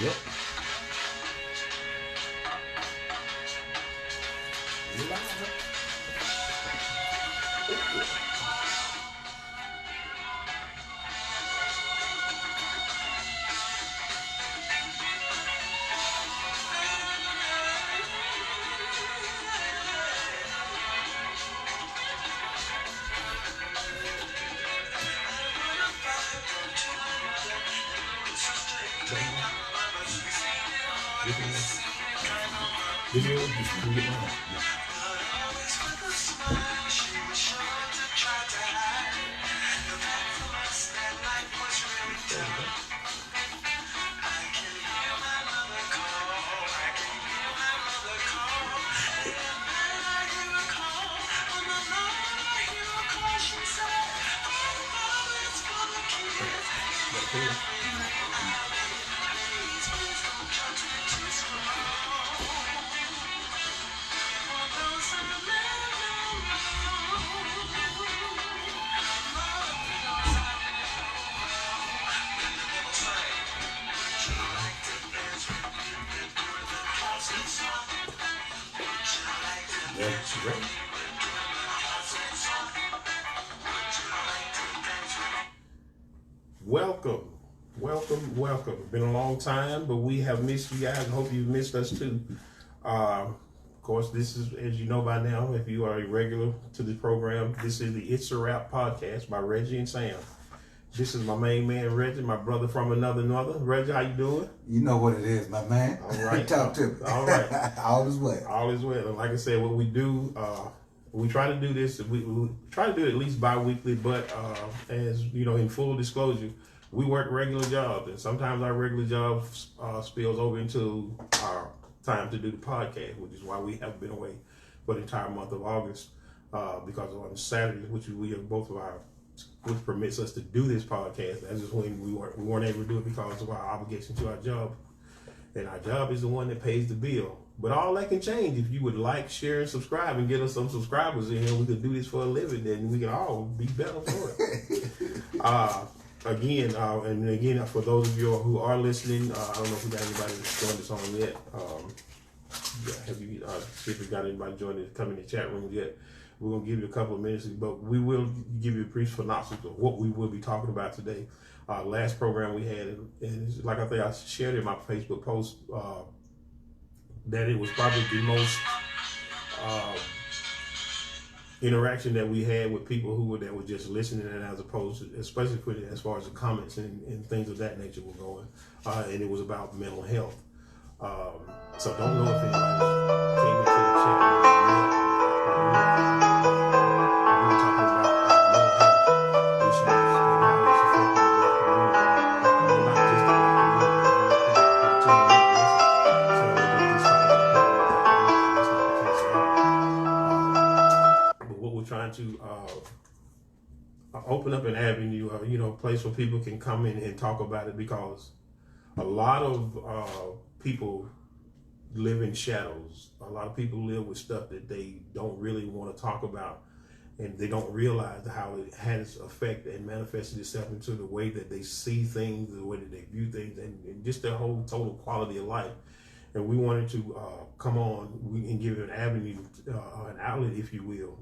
Yep. You live. Video, you can get mine. That's great. Welcome. Been a long time, but we have missed you guys. I hope you've missed us too. Of course, this is, as you know by now, if you are a regular to the program, this is the It's a Rap podcast by Reggie and Sam. This is my main man, Reggie, my brother from another. Reggie, how you doing? You know what it is, my man. All right. Talk to me. All right. All is well. All is well. And like I said, what we do, we try to do this, we try to do it at least bi-weekly, but as you know, in full disclosure, we work regular jobs, and sometimes our regular job spills over into our time to do the podcast, which is why we have been away for the entire month of August, because on Saturdays, which we have both of our, which permits us to do this podcast, that's just when we weren't able to do it because of our obligation to our job, and our job is the one that pays the bill. But all that can change if you would like, share, and subscribe, and get us some subscribers in here. We could do this for a living, then we can all be better for it. Again, for those of you who are listening, I don't know if we got anybody that's joined us on yet. Have you see if we got anybody joined us, come in the chat room yet? We're gonna give you a couple of minutes, but we will give you a brief synopsis of what we will be talking about today. Last program we had, and like I think I shared in my Facebook post, that it was probably the most interaction that we had with people that were just listening, and as opposed to, especially as far as the comments and things of that nature were going, and it was about mental health. So don't know if anybody came into the chat room yet. We were talking about mental health issues and how it's affecting the black community, not just the black community, but what we're trying to open up an avenue, place where people can come in and talk about it, because a lot of people live in shadows. A lot of people live with stuff that they don't really want to talk about, and they don't realize how it has affected and manifested itself into the way that they see things, the way that they view things, and just their whole total quality of life. And we wanted to come on and give an avenue, an outlet, if you will,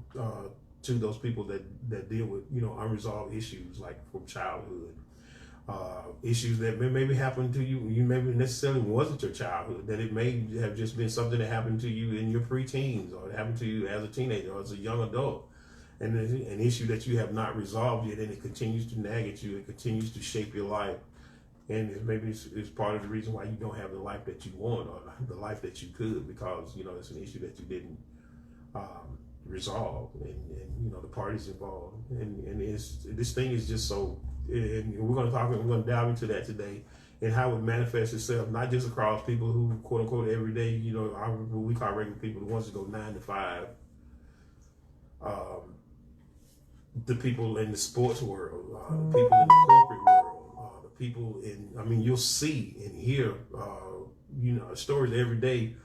to those people that deal with unresolved issues, like from childhood, issues that maybe happened to you. You maybe necessarily wasn't your childhood, that it may have just been something that happened to you in your preteens, or it happened to you as a teenager or as a young adult, and an issue that you have not resolved yet, and it continues to nag at you, it continues to shape your life. And maybe it's part of the reason why you don't have the life that you want, or the life that you could, because it's an issue that you didn't resolve, and the parties involved, and this thing is just so. And we're going to dive into that today, and how it manifests itself, not just across people who quote unquote every day, what we call regular people, the ones that go 9 to 5. The people in the sports world, the people in the corporate world, the people you'll see and hear, stories every day,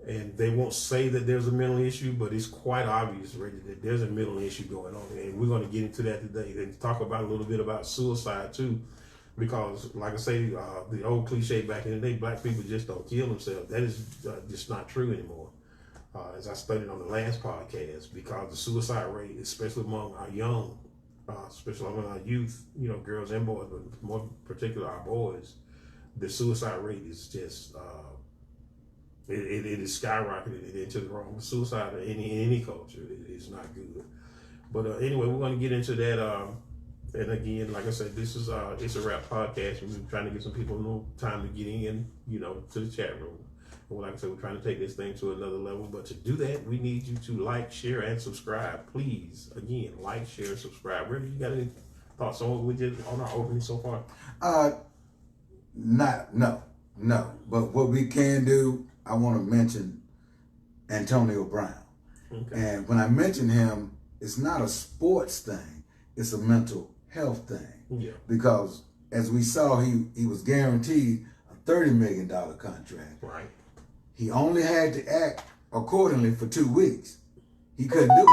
and they won't say that there's a mental issue, but it's quite obvious, Reggie, that there's a mental issue going on, and we're going to get into that today and talk about a little bit about suicide too, Because, like I say, the old cliche back in the day, black people just don't kill themselves. That is just not true anymore. As I studied on the last podcast, because the suicide rate, especially among our young, especially among our youth, girls and boys, but more particular our boys, the suicide rate is just it is skyrocketed into the wrong. Suicide in any culture is not good. But anyway, we're going to get into that. And again, like I said, this is it's a rap podcast, and we're trying to get some people a little time to get in, to the chat room. And like I said, we're trying to take this thing to another level. But to do that, we need you to like, share, and subscribe. Please, again, like, share, subscribe. Reggie, you got any thoughts on what we did on our opening so far? No. But what we can do, I want to mention Antonio Brown. Okay. And when I mention him, it's not a sports thing. It's a mental health thing. Yeah. Because as we saw, he was guaranteed a $30 million contract. Right. He only had to act accordingly for 2 weeks. He couldn't do it.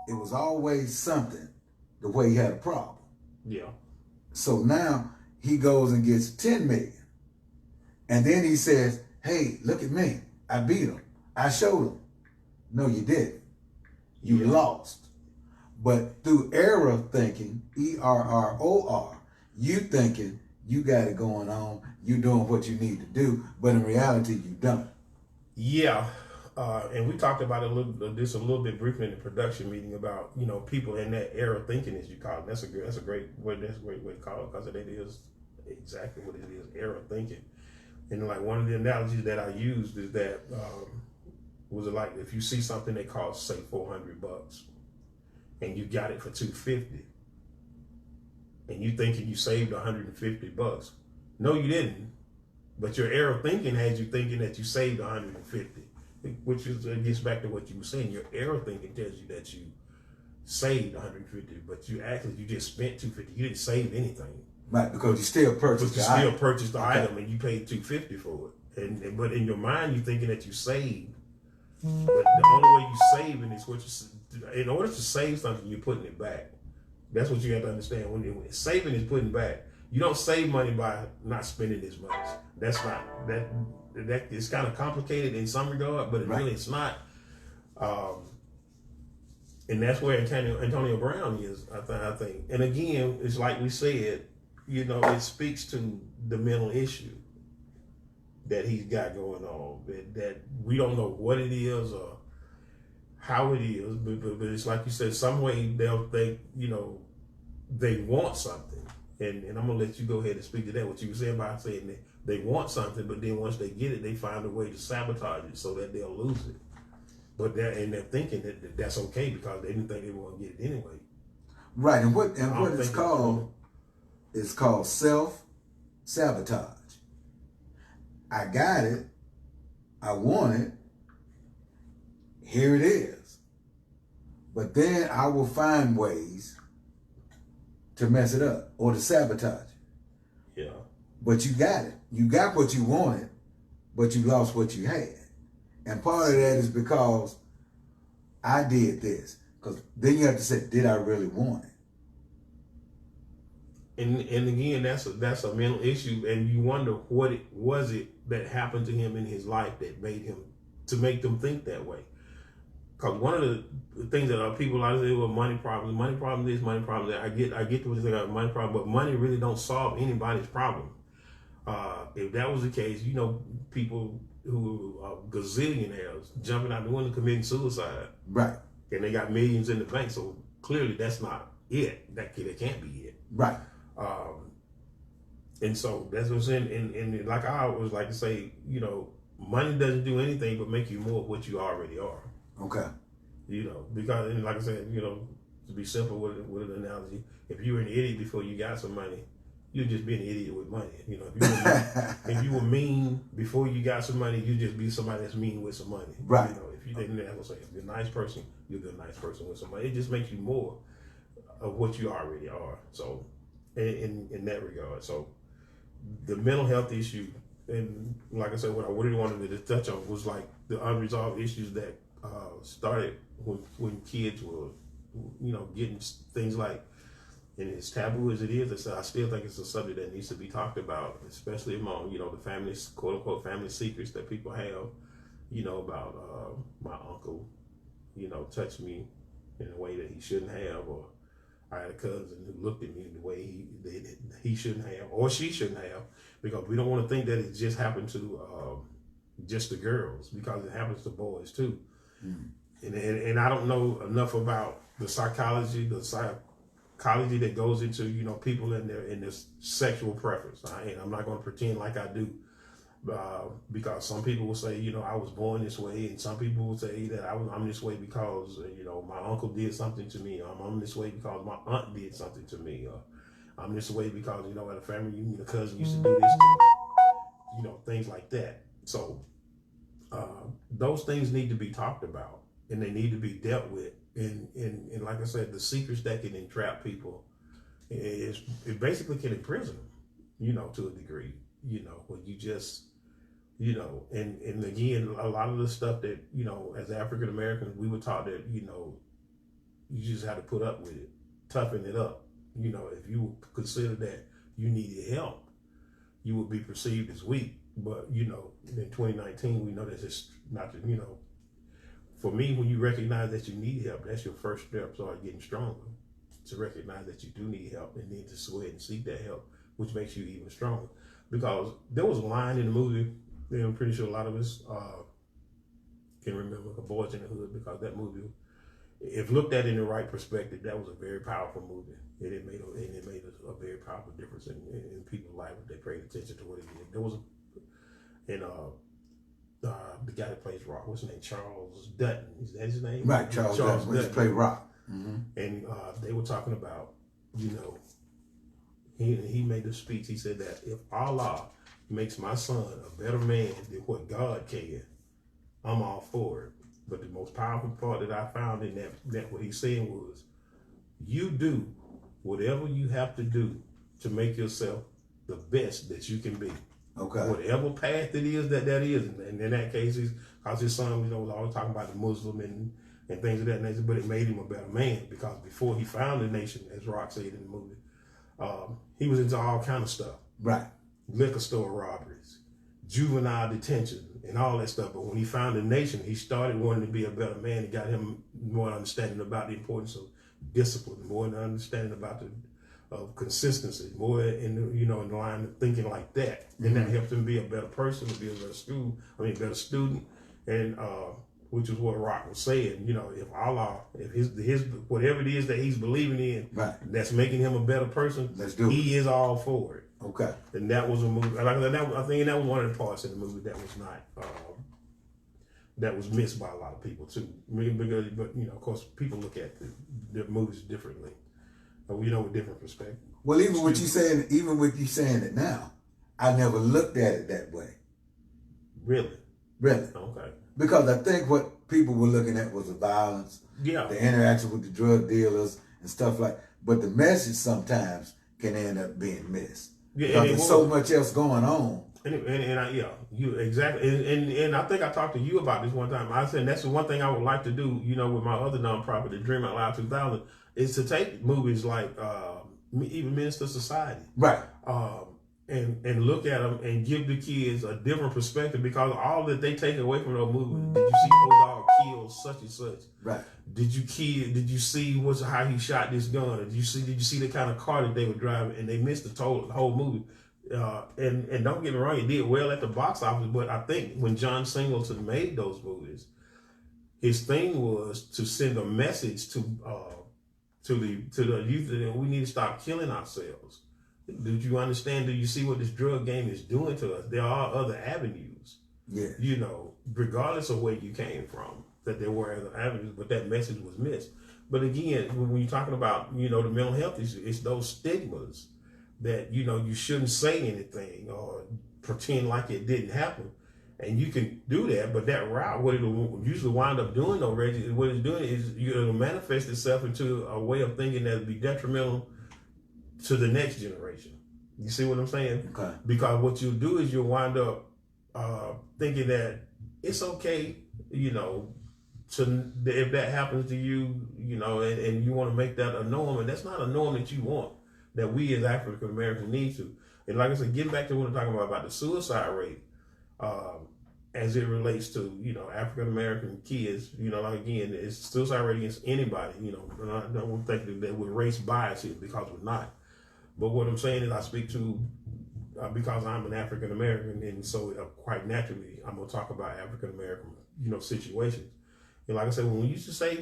It was always something the way he had a problem. Yeah. So now he goes and gets $10 million. And then he says, hey, look at me. I beat him. I showed him. No, you didn't. You lost. But through error thinking, ERROR, you thinking you got it going on, you doing what you need to do, but in reality, you don't. Yeah. And we talked about a little bit briefly in the production meeting about, people in that error thinking, as you call it. That's a great way to call it, because it is exactly what it is, error thinking. And like one of the analogies that I used is that, was it like if you see something that costs, say, $400 and you got it for $250 and you thinking you saved $150. No, you didn't. But your error thinking has you thinking that you saved $150, which gets back to what you were saying. Your error thinking tells you that you saved $150, but you just spent $250. You didn't save anything. Right, because you still purchased the item. Purchased the item and you paid $250 for it. But in your mind, you're thinking that you saved. But the only way you saving is in order to save something, you're putting it back. That's what you have to understand. When saving is putting back. You don't save money by not spending as much. That's not that it's kind of complicated in some regard, but really it's not. And that's where Antonio Brown is, I think. And again, it's like we said, it speaks to the mental issue that he's got going on, that we don't know what it is or how it is, but it's like you said, some way they'll think, they want something. And I'm going to let you go ahead and speak to that, what you were saying about saying that they want something, but then once they get it, they find a way to sabotage it so that they'll lose it. But they're thinking that that's okay because they didn't think they were going to get it anyway. Right, and what it's called is called self-sabotage. I got it. I want it. Here it is. But then I will find ways to mess it up or to sabotage it. Yeah. But you got it. You got what you wanted, but you lost what you had. And part of that is because I did this. Because then you have to say, did I really want it? And again, that's a mental issue, and you wonder what it was that happened to him in his life that made him to make them think that way. Because one of the things that people like to say, well, money problem this, money problem that. I get to what you say about money problem, but money really don't solve anybody's problem. If that was the case, people who are gazillionaires jumping out the window committing suicide, right? And they got millions in the bank, so clearly that's not it. That can't be it, right? And so that's what I'm saying. And like I always like to say, money doesn't do anything but make you more of what you already are. Okay. Because, and like I said, to be simple with an analogy, if you were an idiot before you got some money, you'd just be an idiot with money. If you were mean before you got some money, you'd just be somebody that's mean with some money. Right. If you didn't, I would say, if you're a nice person, you'll be a nice person with some money. It just makes you more of what you already are. So, in that regard, so the mental health issue, and like I said, what I really wanted to touch on was like the unresolved issues that started when kids were, getting things like, And as taboo as it is, I still think it's a subject that needs to be talked about, especially among, the family, quote unquote, family secrets that people have, about my uncle, touched me in a way that he shouldn't have, or I had a cousin who looked at me in the way he shouldn't have, or she shouldn't have, because we don't want to think that it just happened to just the girls, because it happens to boys too. Mm. And I don't know enough about the psychology that goes into people in their sexual preference. I'm not going to pretend like I do, because some people will say I was born this way, and some people will say that I'm this way because my uncle did something to me. I'm this way because my aunt did something to me. Or I'm this way because at a family reunion a cousin used to do this to me. Things like that. So those things need to be talked about, and they need to be dealt with. And like I said, the secrets that can entrap people it basically can imprison them, to a degree, when you just, and again, a lot of the stuff that, as African Americans, we were taught that, you just had to put up with it, toughen it up. If you consider that you needed help, you would be perceived as weak. But, in 2019, we know that it's not, for me, when you recognize that you need help, that's your first step toward getting stronger. To recognize that you do need help, and then to go ahead and seek that help, which makes you even stronger. Because there was a line in the movie, I'm pretty sure a lot of us can remember, Boys in the Hood, because that movie, if looked at in the right perspective, that was a very powerful movie. And it made a very powerful difference in people's lives if they paid attention to what it did. There was the guy that plays Rock, what's his name? Charles Dutton. Is that his name? Right, Charles Dutton. He played Rock. Mm-hmm. And they were talking about, he made a speech. He said that if Allah makes my son a better man than what God can, I'm all for it. But the most powerful part that I found in that what he's saying was, you do whatever you have to do to make yourself the best that you can be. Okay. Whatever path it is that is. And in that case, because his son, was always talking about the Muslim and things of that nature, but it made him a better man, because before he found the nation, as Rock said in the movie, he was into all kind of stuff. Right. Liquor store robberies, juvenile detention, and all that stuff. But when he found the nation, he started wanting to be a better man. It got him more understanding about the importance of discipline, more understanding about of consistency, more in the line of thinking like that. And that helped him be a better person, to be a better student, and which is what Rock was saying. If Allah, if his whatever it is that he's believing in, right, that's making him a better person, let's do it. He is all for it. Okay. And that was a movie. I think that was one of the parts in the movie that was not that was missed by a lot of people too. But of course, people look at the movies differently. With different perspectives. Well, even with you saying it now, I never looked at it that way. Really? Okay. Because I think what people were looking at was the violence, the interaction with the drug dealers and stuff like. But the message sometimes can end up being missed. Yeah, because there's so much else going on. You exactly. And I think I talked to you about this one time. I said that's the one thing I would like to do. With my other nonprofit, the Dream Out Loud 2000. Is to take movies like even Minister Society, right, and look at them and give the kids a different perspective, because all that they take away from those movies. Did you see old dog kill such and such? Right. Did you see how he shot this gun? Or did you see the kind of car that they were driving? And they missed the whole movie. And don't get me wrong, it did well at the box office. But I think when John Singleton made those movies, his thing was to send a message to the youth that we need to stop killing ourselves. Do you understand? Do you see what this drug game is doing to us? There are other avenues. Yeah. Regardless of where you came from, that there were other avenues, but that message was missed. But again, when you're talking about, the mental health issue, it's those stigmas that, you shouldn't say anything or pretend like it didn't happen. And you can do that, but that route, what it'll usually wind up doing, though, Reggie, what it's doing is it'll manifest itself into a way of thinking that'll be detrimental to the next generation. You see what I'm saying? Okay. Because what you'll do is you'll wind up thinking that it's okay, if that happens to you, and you want to make that a norm, and that's not a norm that you want, that we as African Americans need to. And like I said, getting back to what I'm talking about the suicide rate, as it relates to, African American kids, like again, it's suicide rate against anybody, and I don't think that we're race biased here, because we're not. But what I'm saying is I speak to, because I'm an African American, and so quite naturally, I'm going to talk about African American, situations. And like I said, when we used to say,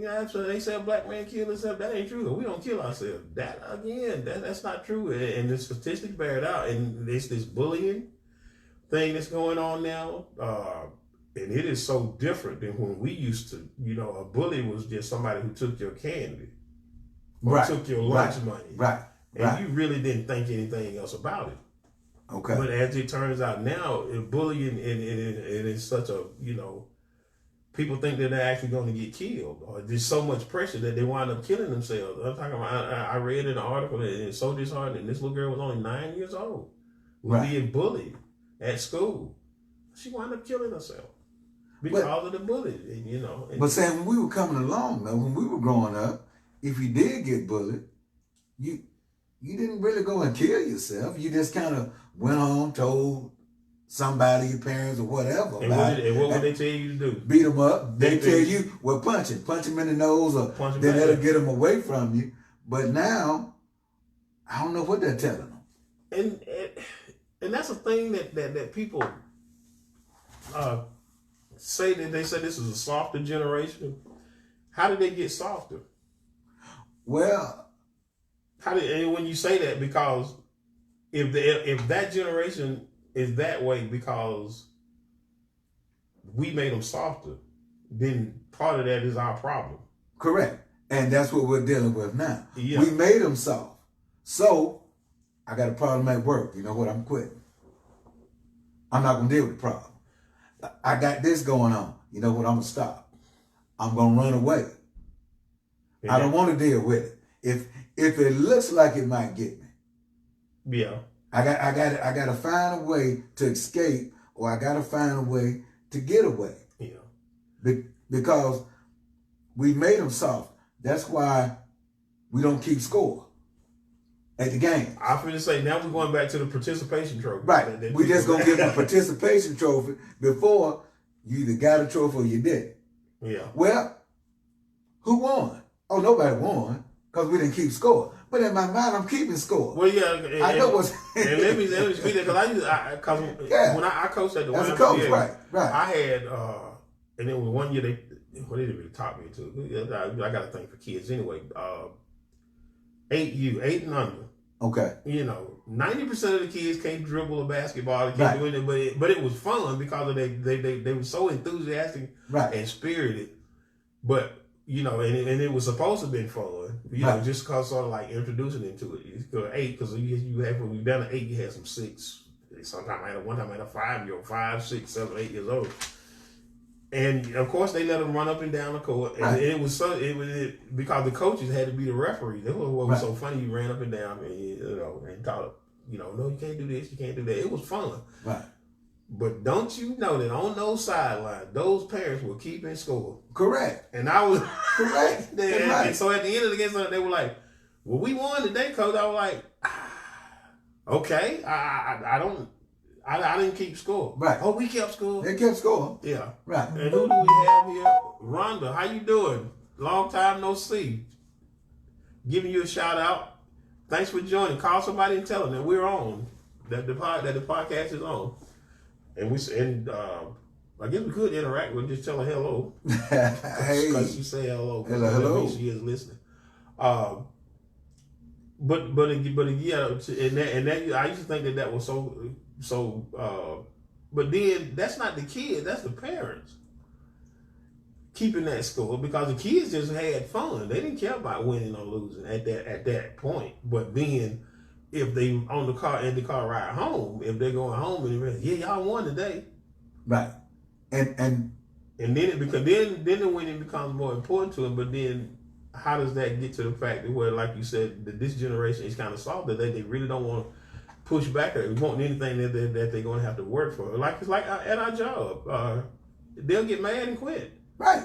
after they say a black man killed himself, that ain't true. We don't kill ourselves. That's not true. And the statistics bear it out. And it's this bullying thing that's going on now. And it is so different than when we used to, a bully was just somebody who took your candy. Or took your lunch money. Right. And you really didn't think anything else about it. Okay. But as it turns out now, bullying, and it's such a, people think that they're actually going to get killed, or there's so much pressure that they wind up killing themselves. I'm talking about, I read in an article that it's so disheartening. This little girl was only 9 years old, was being bullied at school. She wound up killing herself because of the bullying, But Sam, when we were coming along, though, when we were growing up, if you did get bullied, you didn't really go and kill yourself. You just kind of went home, told somebody, your parents or whatever. And what would they tell you to do? Beat them up. They tell you, punch them in the nose, or then that'll get them away from you. But now, I don't know what they're telling them. And that's a thing that people say, that they say this is a softer generation. How did they get softer? Well, and when you say that, because if that generation is that way because we made them softer, then part of that is our problem. Correct. And that's what we're dealing with now. Yeah. We made them soft. So, I got a problem at work. You know what? I'm quitting. I'm not going to deal with the problem. I got this going on. You know what? I'm going to stop. I'm going to run away. Yeah. I don't want to deal with it. If it looks like it might get me. Yeah. I got to find a way to escape, or I got to find a way to get away. Yeah. Because we made them soft. That's why we don't keep score at the game. I'm going to say, now we're going back to the participation trophy. Right. We just going to give them a participation trophy before you either got a trophy or you didn't. Yeah. Well, who won? Oh, nobody won because we didn't keep score. But in my mind, I'm keeping score. Well, yeah. I know what's... and let me speak that, because when I coached at the as a coach, right. I had, and it was one year they didn't really taught me to. I got to think for kids anyway. 8 and under. Okay. 90% of the kids can't dribble a basketball. They can't do anything, but it was fun because they were so enthusiastic and spirited. But and it was supposed to have been fun, just cause sort of like introducing them to it. It's 8, because you have, when you've done an 8, you had some 6. One time I had a 5-year-old, 5, 6, 7, 8 years old. And of course they let them run up and down the court. And it was because the coaches had to be the referees. That was what was so funny. You ran up and down and taught them, no, you can't do this, you can't do that. It was fun. Right. But don't you know that on those sidelines, those parents were keeping score. Correct. And I was correct. And so at the end of the game, they were like, "Well, we won today, coach." I was like, "Okay, I didn't keep score." Right. Oh, we kept score. They kept score. Yeah. Right. And who do we have here? Rhonda, how you doing? Long time no see. Giving you a shout out. Thanks for joining. Call somebody and tell them that we're on. That the podcast is on. And I guess we could interact with just tell her hello. Hey, because she say hello. Hello. She is listening. But yeah, and that I used to think that was so. But then that's not the kid. That's the parents keeping that score, because the kids just had fun. They didn't care about winning or losing at that point. But then, if they on the car ride home, if they're going home and they're y'all won today, right? And then the winning becomes more important to them. But then, how does that get to the fact that where, like you said, that this generation is kind of soft, that they really don't want to push back or want anything that they're going to have to work for? Like it's like at our job, they'll get mad and quit. Right.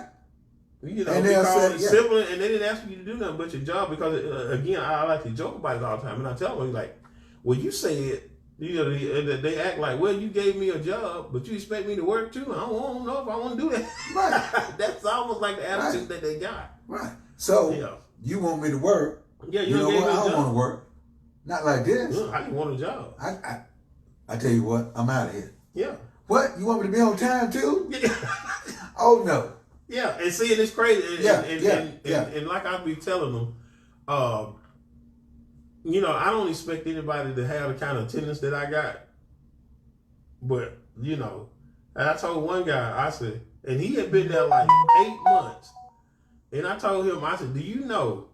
You know, And they'll because say, it's yeah. simple, and they didn't ask you to do nothing but your job. Because again, I like to joke about it all the time, and I tell them like, "Well, you said, you know, they act like, well, you gave me a job, but you expect me to work too. I don't know if I want to do that." Right. That's almost like the attitude that they got. Right. So Yeah. you want me to work? Yeah, You know what? I don't want to work. Not like this. I didn't want a job. I tell you what, I'm out of here. Yeah. What? You want me to be on time too? Yeah. Oh no. Yeah, and seeing it's crazy. And like I be telling them, you know, I don't expect anybody to have the kind of attendance that I got. But, you know, and I told one guy, I said, and he had been there like 8 months. And I told him, I said, do you know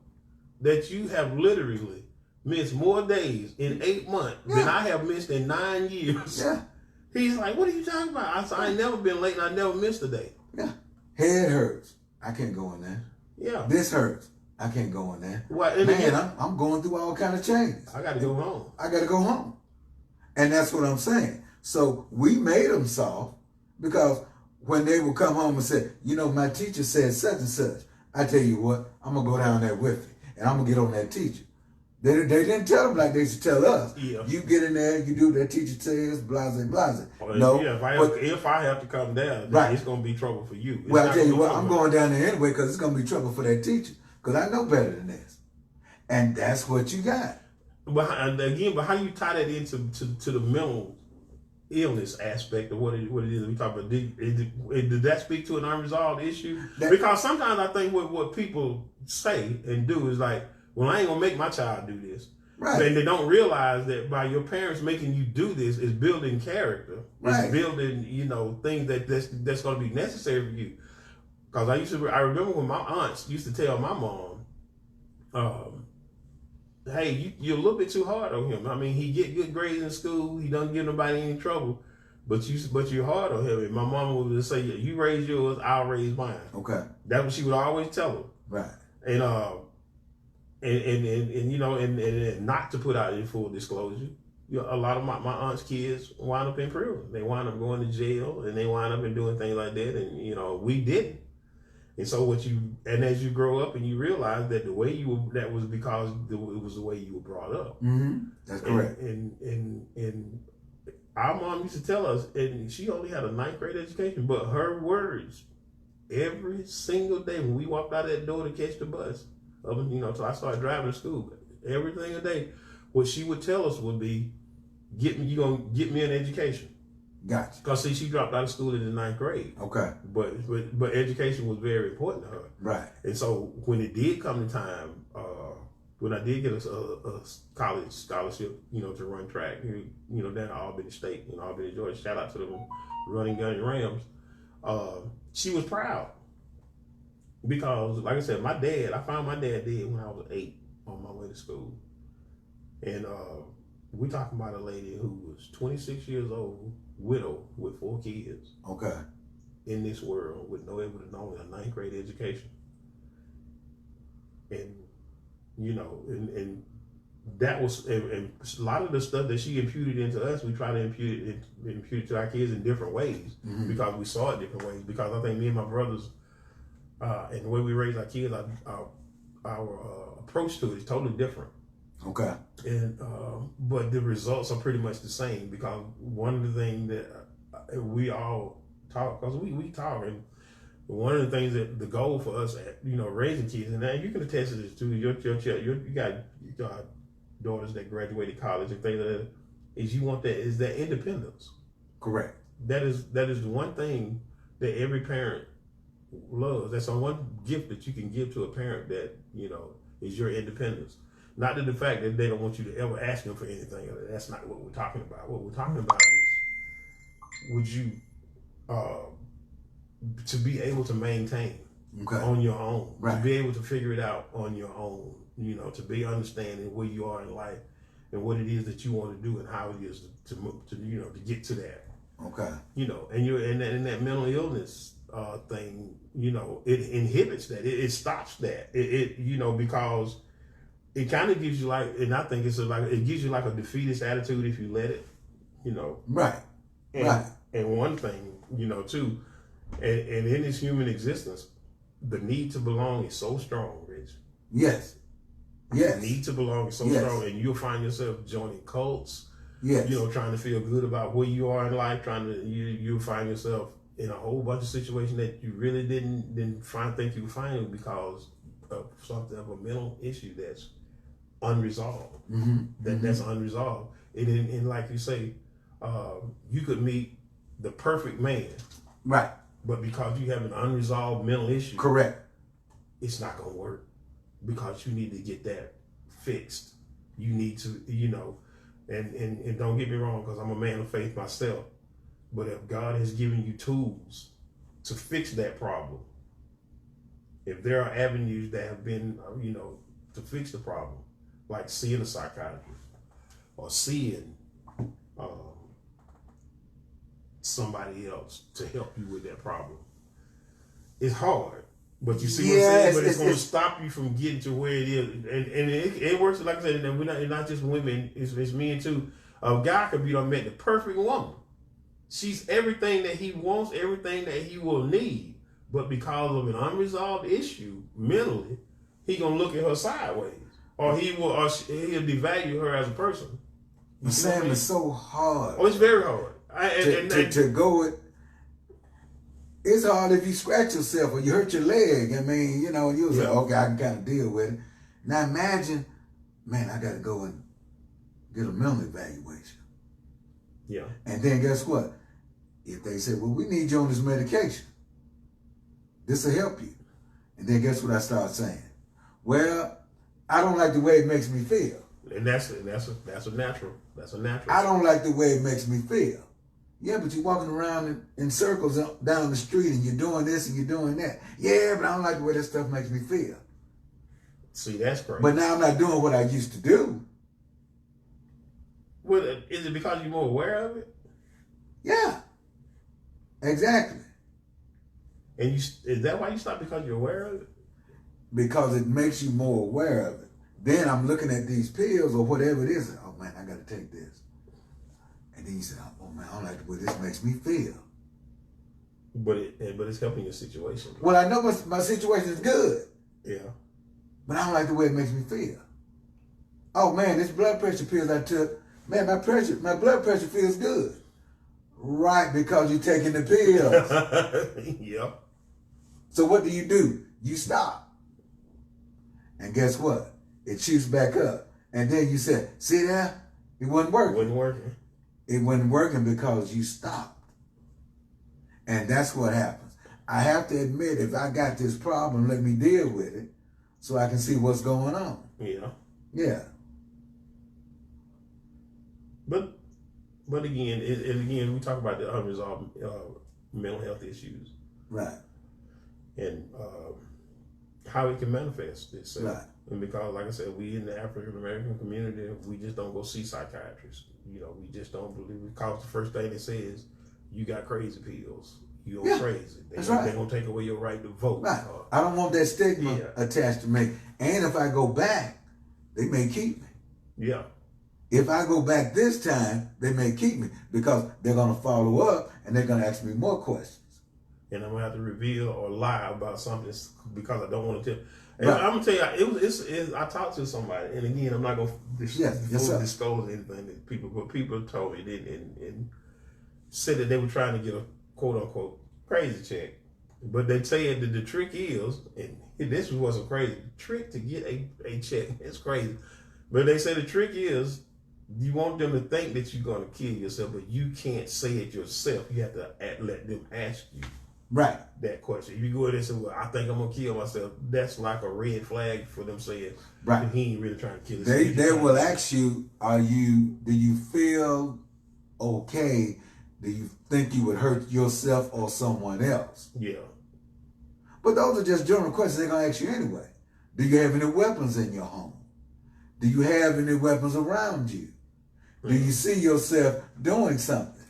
that you have literally missed more days in 8 months than I have missed in 9 years? Yeah. He's like, what are you talking about? I said, I ain't never been late and I never missed a day. Yeah. Head hurts. I can't go in there. Yeah. This hurts. I can't go in there. Well, and man, again, I'm going through all kind of changes. I got to go home. I got to go home. And that's what I'm saying. So we made them soft because when they would come home and say, you know, my teacher said such and such, I tell you what, I'm going to go down there with you and I'm going to get on that teacher. They didn't tell them like they should tell us. Yeah. You get in there, you do what that teacher says, blase, blase. Well, no. Yeah, if I have to come down, then it's going to be trouble for you. Well, I tell you what, I'm going down there anyway because it's going to be trouble for that teacher because I know better than this. And that's what you got. But how do you tie that into to the mental illness aspect of what it is we talk about? Did that speak to an unresolved issue? Because sometimes I think what people say and do is like, well, I ain't gonna make my child do this. Right. And they don't realize that by your parents making you do this is building character. Right. It's building, you know, things that's gonna be necessary for you. Because I remember when my aunts used to tell my mom, hey, you're a little bit too hard on him. I mean, he get good grades in school. He doesn't give nobody any trouble, but you're hard on him. And my mom would just say, you raise yours, I'll raise mine. Okay. That's what she would always tell him. Right. And you know, and not to put out in full disclosure, you know, a lot of my aunt's kids wind up in prison. They wind up going to jail, and they wind up and doing things like that. And you know, we didn't. And so as you grow up and you realize that the way that was because it was the way you were brought up. Mm-hmm. That's correct. And our mom used to tell us, and she only had a 9th grade education, but her words every single day when we walked out that door to catch the bus, you know, till I started driving to school, every single day, what she would tell us would be, you gonna get me an education. Gotcha. Because see, she dropped out of school in the 9th grade. Okay. But education was very important to her. Right. And so when it did come to time, when I did get a college scholarship, you know, to run track, you know, down at Albany State in Albany, Georgia, shout out to the Running Gun Rams, she was proud. Because, like I said, I found my dad dead when I was 8 on my way to school. And we're talking about a lady who was 26 years old, widow with 4 kids. Okay. In this world with no able to know a 9th grade education. And, you know, and that was, and a lot of the stuff that she imputed into us, we try to impute it to our kids in different ways. Mm-hmm. Because we saw it different ways. Because I think me and my brothers, and the way we raise our kids, our approach to it is totally different. Okay. And but the results are pretty much the same because one of the things that we all talk, because we talk, and one of the things that the goal for us, you know, raising kids, and now you can attest to this too. You got daughters that graduated college and things like that. Is that independence? Correct. That is the one thing that every parent loves. That's the one gift that you can give to a parent that, you know, is your independence. Not that the fact that they don't want you to ever ask them for anything. That's not what we're talking about. What we're talking about is, would you, to be able to maintain on your own, right. To be able to figure it out on your own, you know, to be understanding where you are in life and what it is that you want to do and how it is to you know, to get to that. Okay. You know, and you're in that mental illness thing, you know, it inhibits that. It stops that. It you know, because it kind of gives you like, and I think it gives you like a defeatist attitude if you let it, you know. Right. And one thing, you know, too, And in this human existence, the need to belong is so strong, Rich. Yes. Yes. The need to belong is so strong, and you'll find yourself joining cults. Yes. You know, trying to feel good about where you are in life. You'll find yourself in a whole bunch of situations that you really didn't think you would find because of something of a mental issue that's unresolved. That's unresolved. And like you say, you could meet the perfect man, right? But because you have an unresolved mental issue, correct, it's not gonna work because you need to get that fixed. You need to, you know, and don't get me wrong, because I'm a man of faith myself. But if God has given you tools to fix that problem, if there are avenues that have been, you know, to fix the problem, like seeing a psychiatrist or seeing somebody else to help you with that problem, it's hard. But you see what I'm saying? But it's going to stop you from getting to where it is. And it works, like I said, and it's not just women, it's men too. A guy could be met the perfect woman. She's everything that he wants, everything that he will need. But because of an unresolved issue mentally, he going to look at her sideways. Or he'll devalue her as a person. But Sam, it's so hard. Oh, it's very hard. To go with. It's hard if you scratch yourself or you hurt your leg. I mean, you know, you'll say, okay, I can kind of deal with it. Now imagine, man, I got to go and get a mental evaluation. Yeah. And then guess what? If they say, well, we need you on this medication, this will help you. And then guess what I start saying? Well, I don't like the way it makes me feel. And that's a natural. That's a natural. I don't like the way it makes me feel. Yeah, but you're walking around in circles down the street and you're doing this and you're doing that. Yeah, but I don't like the way that stuff makes me feel. See, that's crazy. But now I'm not doing what I used to do. Well, is it because you're more aware of it? Yeah, exactly. And is that why you stopped, because you're aware of it? Because it makes you more aware of it. Then I'm looking at these pills or whatever it is. Oh man, I got to take this. And then you say, oh man, I don't like the way this makes me feel. But it's helping your situation. Well, I know my situation is good. Yeah. But I don't like the way it makes me feel. Oh man, this blood pressure pills I took, man, my blood pressure feels good. Right, because you're taking the pills. Yeah. So what do? You stop. And guess what? It shoots back up. And then you said, see that? It wasn't working. It wasn't working because you stopped. And that's what happens. I have to admit, if I got this problem, let me deal with it so I can see what's going on. Yeah. Yeah. But again, we talk about the unresolved mental health issues. Right. And how it can manifest itself. Right. And because, like I said, we in the African American community, we just don't go see psychiatrists. You know, we just don't believe, because the first thing they say is, you got crazy pills. You're crazy. They're going to take away your right to vote. Right. I don't want that stigma attached to me. And if I go back, they may keep me. Yeah. If I go back this time, they may keep me because they're going to follow up and they're going to ask me more questions. And I'm going to have to reveal or lie about something because I don't want to tell. And I'm going to tell you, I talked to somebody, and again, I'm not going to disclose anything that people told me and said that they were trying to get a quote unquote crazy check. But they said that the trick is, and this wasn't crazy, the trick to get a check is crazy. But they say the trick is, you want them to think that you're going to kill yourself, but you can't say it yourself. You have to let them ask you that question. If you go in and say, well, I think I'm going to kill myself, that's like a red flag for them saying that he ain't really trying to kill himself. They will ask you, do you feel okay? Do you think you would hurt yourself or someone else? Yeah. But those are just general questions they're going to ask you anyway. Do you have any weapons in your home? Do you have any weapons around you? Do you see yourself doing something?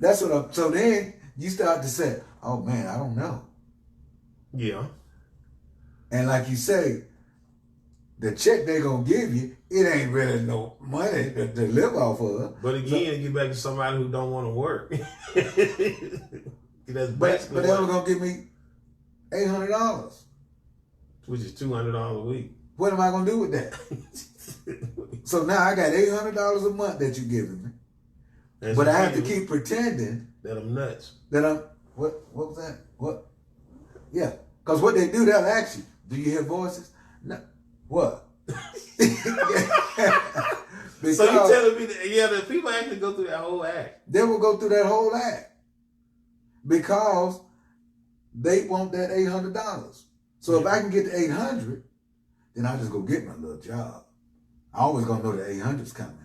That's what so then you start to say, oh man, I don't know. Yeah. And like you say, the check they're going to give you, it ain't really no money to live off of. But again, get back to somebody who don't want to work. That's But basically they're only gonna give me $800. which is $200 a week. What am I gonna do with that? So now I got $800 a month that you're giving me, That's but I have to amazing. keep pretending That I'm nuts. that I'm what was that? What? Yeah, because what they do, they'll ask you, do you hear voices? No. What? Because So you telling me that the people actually go through that whole act? they will go through that whole act because they want that $800. So if I can get the 800, then I just go get my little job. I always gonna know the 800's coming.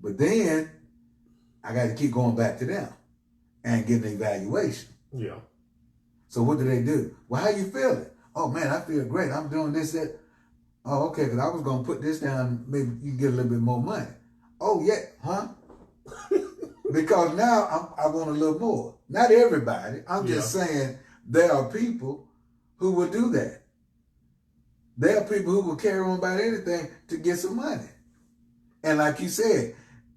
But then I got to keep going back to them and get an evaluation. Yeah. So what do? Well, how you feeling? Oh man, I feel great. I'm doing this, that. Oh, okay, because I was gonna put this down. Maybe you can get a little bit more money. Oh yeah, huh? Because now I want a little more. Not everybody. I'm just saying there are people who will do that. There are people who will carry on about anything to get some money. And like you said,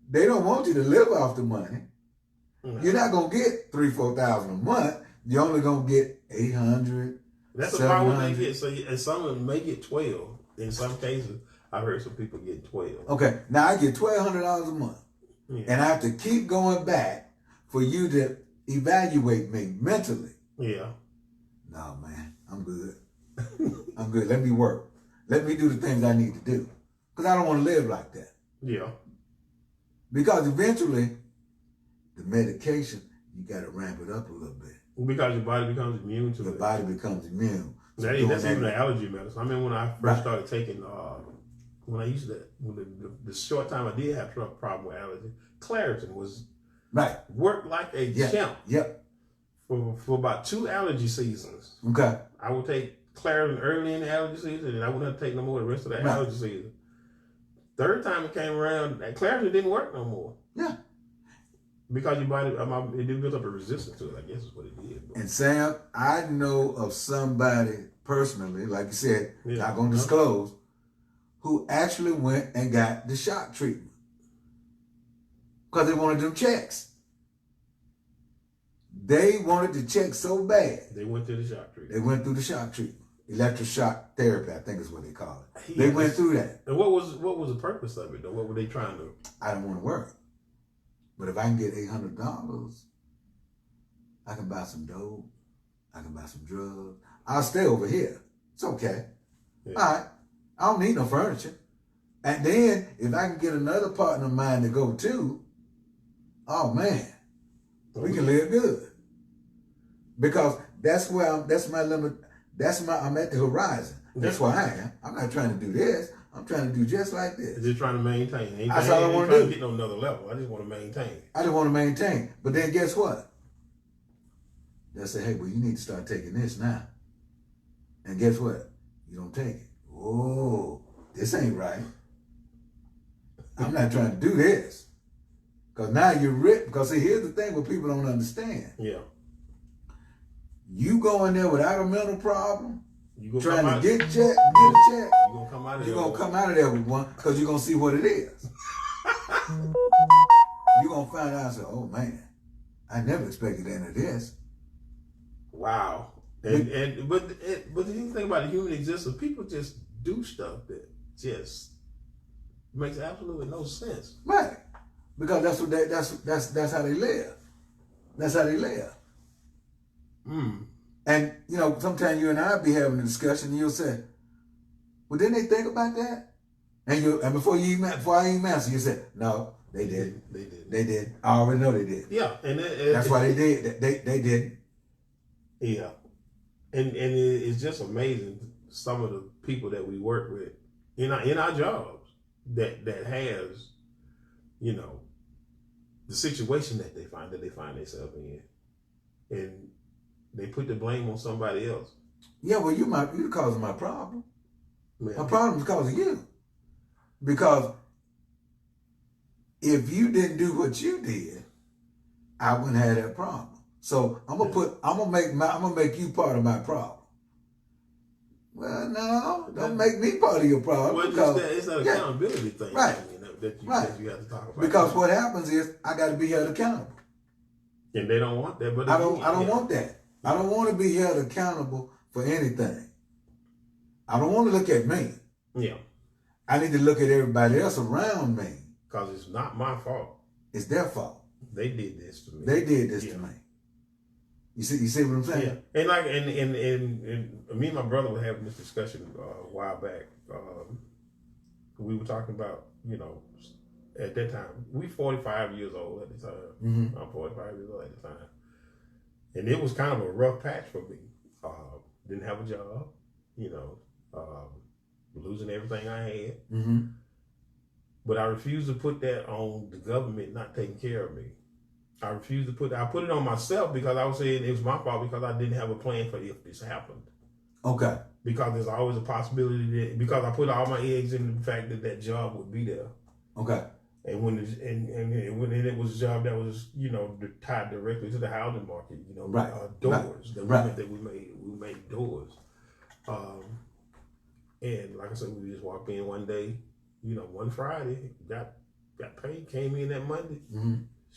they don't want you to live off the money. Mm-hmm. You're not gonna get $3,000-4,000 a month. You're only gonna get 800. That's about what they get. So, and some of them may get 12. In some cases, I've heard some people get 12. Okay, now I get $1,200 a month, and I have to keep going back for you to evaluate me mentally. Yeah. No, man, I'm good. I'm good. Let me work. Let me do the things I need to do, because I don't want to live like that. Yeah. Because eventually, the medication, you got to ramp it up a little bit. Because your body becomes immune to it. The body becomes immune. So that's even the allergy medicine. I mean, when I first started taking, when I used to, the short time I did have a problem with allergy, Claritin was worked like a champ. Yep. For about 2 allergy seasons. Okay. I would take Claritin early in the allergy season, and I wouldn't have to take no more the rest of the allergy season. Third time it came around, that Claritin didn't work no more. Yeah. Because your body, it did build up a resistance to it, I guess is what it did. And Sam, I know of somebody personally, like you said, not going to disclose, who actually went and got the shock treatment. Because they wanted them checks. They wanted the check so bad. They went through the shock treatment. They went through the shock treatment. Electroshock therapy, I think is what they call it. They went through that. And what was the purpose of it, though? What were they trying to? I don't want to work. But if I can get $800, I can buy some dope. I can buy some drugs. I'll stay over here. It's okay. Yeah. All right. I don't need no furniture. And then if I can get another partner of mine to go too, oh man, we can live good. Because that's where that's my limit. I'm at the horizon. That's where I am. I'm not trying to do this. I'm trying to do just like this. Just trying to maintain. That's all I want to do. Get on another level. I just want to maintain. I just want to maintain. But then guess what? They'll say, hey, well, you need to start taking this now. And guess what? You don't take it. Oh, this ain't right. I'm not trying to do this. Because now you're rich. Because see, here's the thing what people don't understand. Yeah. You go in there without a mental problem, you trying to get a check, you're going to come out of there. You're going to come out of there with one because you're going to see what it is. You're going to find out and say, oh man, I never expected any of this. Wow. But the thing about the human existence, people just do stuff that just makes absolutely no sense. Right. Because that's how they live. That's how they live. Mm. And you know, sometimes you and I be having a discussion, and you'll say, "Well, didn't they think about that?" And before I even answer, you said, "No, they did. They did. I already know they did." Yeah, and that's why they did. They did. Yeah, and it's just amazing some of the people that we work with in our jobs that has, you know, the situation that they find themselves in, and they put the blame on somebody else. Yeah, well, you causing my problem. Man. My problem is causing you. Because if you didn't do what you did, I wouldn't have that problem. So I'm gonna make you part of my problem. Well, no, don't make me part of your problem. Well, because it's an accountability thing, right? That you have to talk about. Because what happens is I got to be held accountable. And they don't want that. But I don't want that. I don't want to be held accountable for anything. I don't want to look at me. Yeah. I need to look at everybody else around me. Because it's not my fault. It's their fault. They did this to me. They did this to me. You see what I'm saying? Yeah. And like and me and my brother were having this discussion a while back. We were talking about, you know, at that time, we 45 years old at the time. Mm-hmm. I'm 45 years old at the time. And it was kind of a rough patch for me. Didn't have a job, you know, losing everything I had. Mm-hmm. But I refused to put that on the government not taking care of me. I refused to put it on myself because I was saying it was my fault because I didn't have a plan for if this happened. Okay. Because there's always a possibility that, because I put all my eggs in the fact that that job would be there. Okay. And when it was a job that was, you know, tied directly to the housing market, you know, right. Doors. Right. The movement that we made doors. And like I said, we just walked in one day, you know, one Friday, got paid, came in that Monday,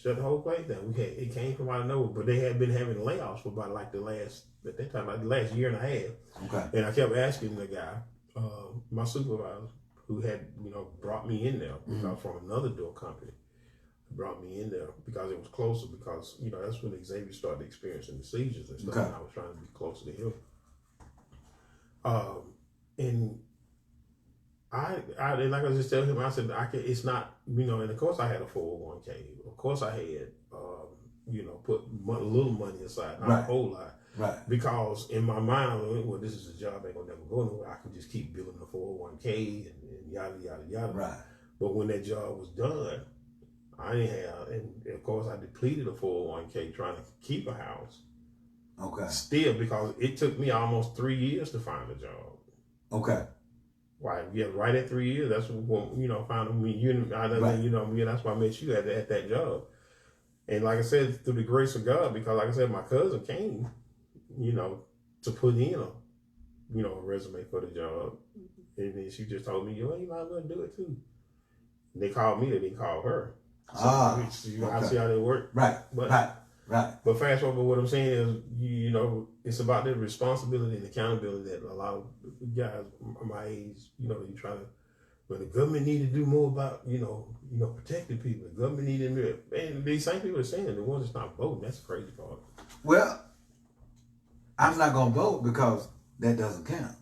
shut the whole place down. It came from out of nowhere, but they had been having layoffs for about like the last year and a half. Okay. And I kept asking the guy, my supervisor, who had, you know, brought me in there because from another door company, brought me in there because it was closer, because, you know, that's when Xavier started experiencing the seizures and stuff. Okay. And I was trying to be closer to him. And like I was just telling him, I said, it's not, you know, and of course I had a 401k. Of course I had, you know, put a little money aside, not a whole lot. Right. Because in my mind, well, this is a job ain't gonna never go nowhere. I could just keep billing the 401k and yada, yada, yada. Right. But when that job was done, I didn't have, and of course I depleted a 401k trying to keep a house. Okay. Still, because it took me almost 3 years to find a job. Okay. Right, yeah, right at 3 years. That's when, you know, found me. You know, that's why I met you at that job. And like I said, through the grace of God, because like I said, my cousin came, you know, to put in a, you know, a resume for the job, and then she just told me, you might as well do it too. And they called me, they didn't call her. So, you know, I see how they work. Right. But, right. But fast forward, what I'm saying is, you know, it's about the responsibility and accountability that a lot of guys my age, you know, you try to, but the government need to do more about, you know, protecting people. The government need to do it. And these same people are saying, the ones that's not voting, that's the crazy part. Well, I'm not going to vote because that doesn't count.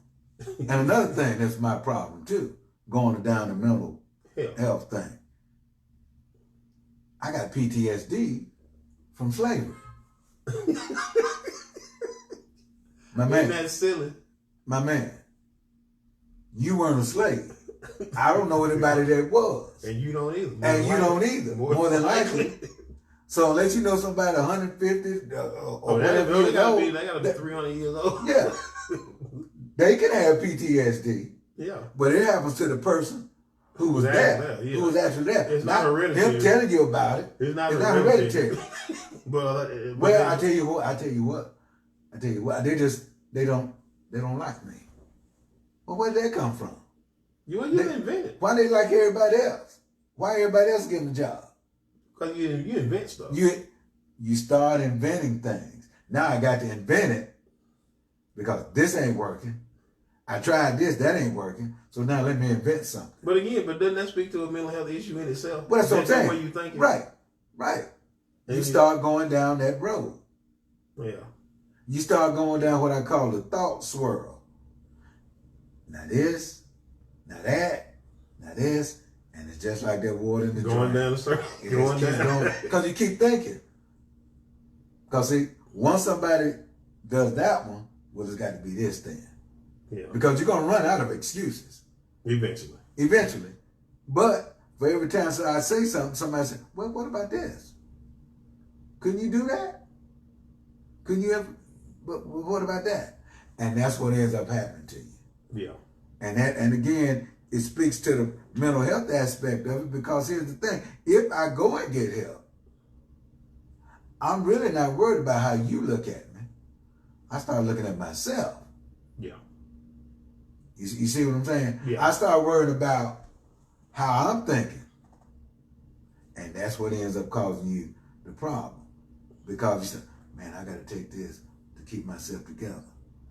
And another thing that's my problem too, going down the mental health thing. I got PTSD from slavery. My man. Isn't that silly? My man. You weren't a slave. I don't know anybody that was. And you don't either. And you don't either. More than likely. So unless you know somebody 150 or whatever they gotta be 300 years old. Yeah. They can have PTSD. Yeah. But it happens to the person who was there. Yeah. Who was actually there. It's not hereditary. Him telling you about it. It's not hereditary. But well, I tell you what. They don't like me. Well, where did that come from? You invented. Why they like everybody else? Why everybody else getting a job? Because you invent stuff. You start inventing things. Now I got to invent it because this ain't working. I tried this, that ain't working. So now let me invent something. But again, doesn't that speak to a mental health issue in itself? Well, that's what I'm saying. What you thinking? Right. You start going down that road. Yeah. You start going down what I call the thought swirl. Now this, now that, now this, and it's just like that water in the going drain. down the circle. Going down. Because you keep thinking. Because see, once somebody does that one, well, it's got to be this then. Yeah. Because you're going to run out of excuses. Eventually. But for every time I say something, somebody says, well, what about this? Couldn't you do that? Couldn't you ever? But what about that? And that's what ends up happening to you. Yeah. And again, it speaks to the mental health aspect of it, because here's the thing. If I go and get help, I'm really not worried about how you look at me. I start looking at myself. Yeah. You see what I'm saying? Yeah. I start worrying about how I'm thinking. And that's what ends up causing you the problem. because you said, man, I got to take this to keep myself together.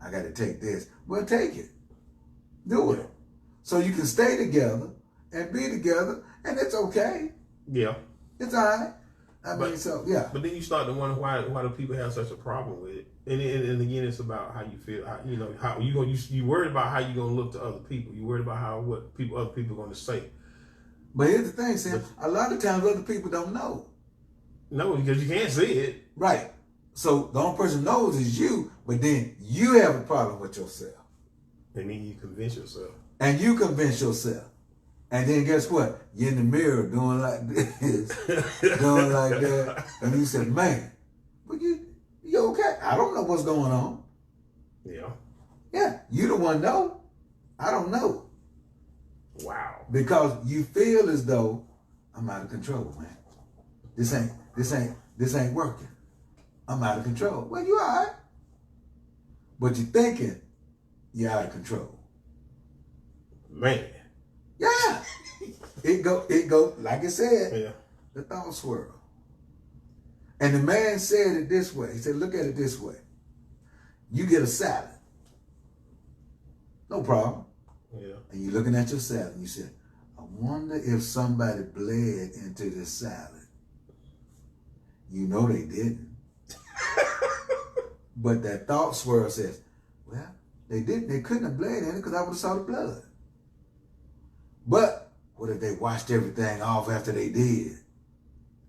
I got to take this. Well, take it. Do it. So you can stay together and be together, and it's okay. Yeah. It's all right. I mean, so, yeah. But then you start to wonder why do people have such a problem with it? And again, it's about how you feel. How you worried about how you gonna look to other people. You worried about other people are gonna say. But here's the thing, Sam. A lot of times other people don't know. No, because you can't see it. Right. So the only person knows is you, but then you have a problem with yourself. And then you convince yourself. And you convince yourself. And then guess what? You're in the mirror doing like this, doing like that. And you said, man, but you okay? I don't know what's going on. Yeah. Yeah, you the one know. I don't know. Wow. Because you feel as though I'm out of control, man. This ain't working. I'm out of control. Well, you all right. But you're thinking you're out of control. Man. Yeah. It go, like I said, Yeah. the thought swirl. And the man said it this way. He said, look at it this way. You get a salad. No problem. Yeah. And you're looking at your salad and you said, I wonder if somebody bled into this salad. You know they didn't. But that thought swirl says, well, they didn't. They couldn't have bled in it because I would have saw the blood. But what if they washed everything off after they did?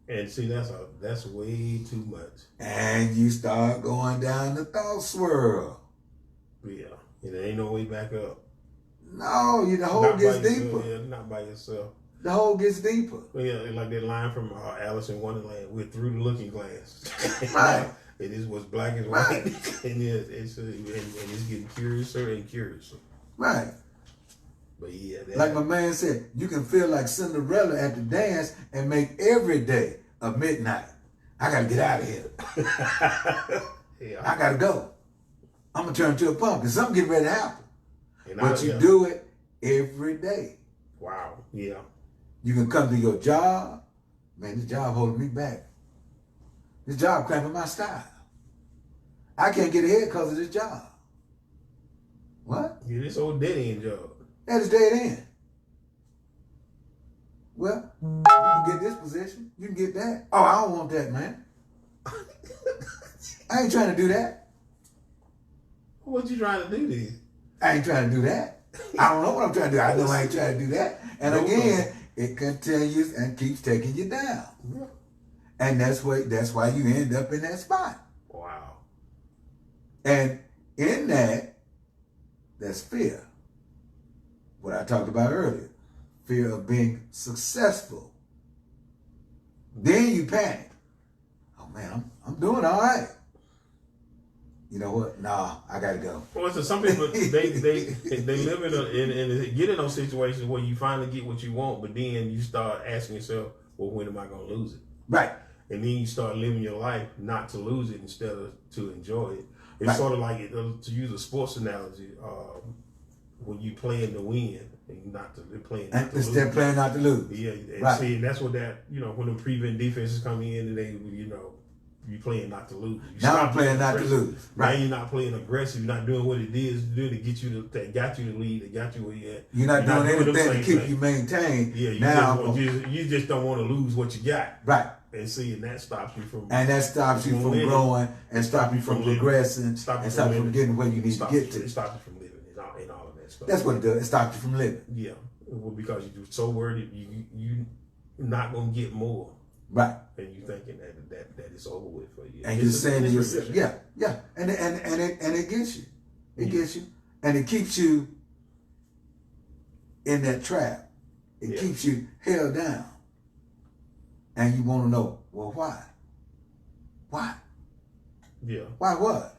And see, that's way too much. And you start going down the thought swirl. Yeah. And there ain't no way back up. No, the hole gets deeper. Yeah, not by yourself. The hole gets deeper. Well, yeah, like that line from Alice in Wonderland, we're through the looking glass. Right. It is what's black is white. And it's getting curiouser and curiouser. Right. But yeah. Like my man said, you can feel like Cinderella at the dance and make every day a midnight. I got to get out of here. Yeah. I got to go. I'm going to turn into a pumpkin. Something getting ready to happen. But you yeah. do it every day. Wow. Yeah. You can come to your job. Man, this job holding me back. This job cramping my style. I can't get ahead because of this job. What? Yeah, this old dead end job. That is dead end. Well, you can get this position. You can get that. Oh, I don't want that, man. I ain't trying to do that. What you trying to do then? I ain't trying to do that. I don't know what I'm trying to do. I know I ain't trying to do that. And again, it continues and keeps taking you down. Yeah. And that's why you end up in that spot. Wow. And in that's fear. What I talked about earlier. Fear of being successful. Then you panic. Oh man, I'm doing all right. You know what? Nah, I gotta go. Well, so some people they live in get in those situations where you finally get what you want, but then you start asking yourself, well, when am I gonna lose it? Right. And then you start living your life not to lose it instead of to enjoy it. It's Right. sort of like to use a sports analogy, when you playing to win and not to playing not to Instead of lose. playing not to lose. Yeah, and Right. see, and that's what that when the prevent defenses come in and they you playing not to lose. You Now stop I'm playing not to aggressive. lose. Right. Right. Now you're not playing aggressive. You're not doing what it is to do to get you that got you the lead, that got you where you at. You're not doing anything to same keep thing. you maintained. Yeah, you just don't want to lose what you got. Right. And see, and that stops you from. And that stops you from living. growing and stops you from living. progressing and Stop you stops you from from living. getting where you need It to stops get you- to. It stops you from living and all of that stuff. That's what it does. It stops you from living. Yeah, well, because you're so worried you're not gonna get more, Right. and you thinking that it's over with for you. And you're saying to yourself, yeah. And it gets you. It gets you. And it keeps you in that trap. It keeps you held down. And you want to know, well, why? Why? Yeah. Why what?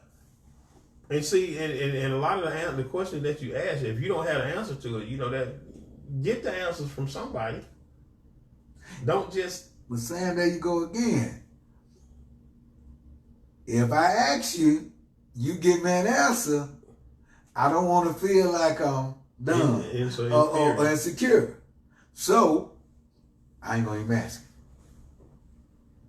And see, and a lot of the questions that you ask, if you don't have an answer to it, that get the answers from somebody. Don't just. But Sam, there you go again. If I ask you, you give me an answer, I don't want to feel like I'm dumb or insecure. So, I ain't going to even ask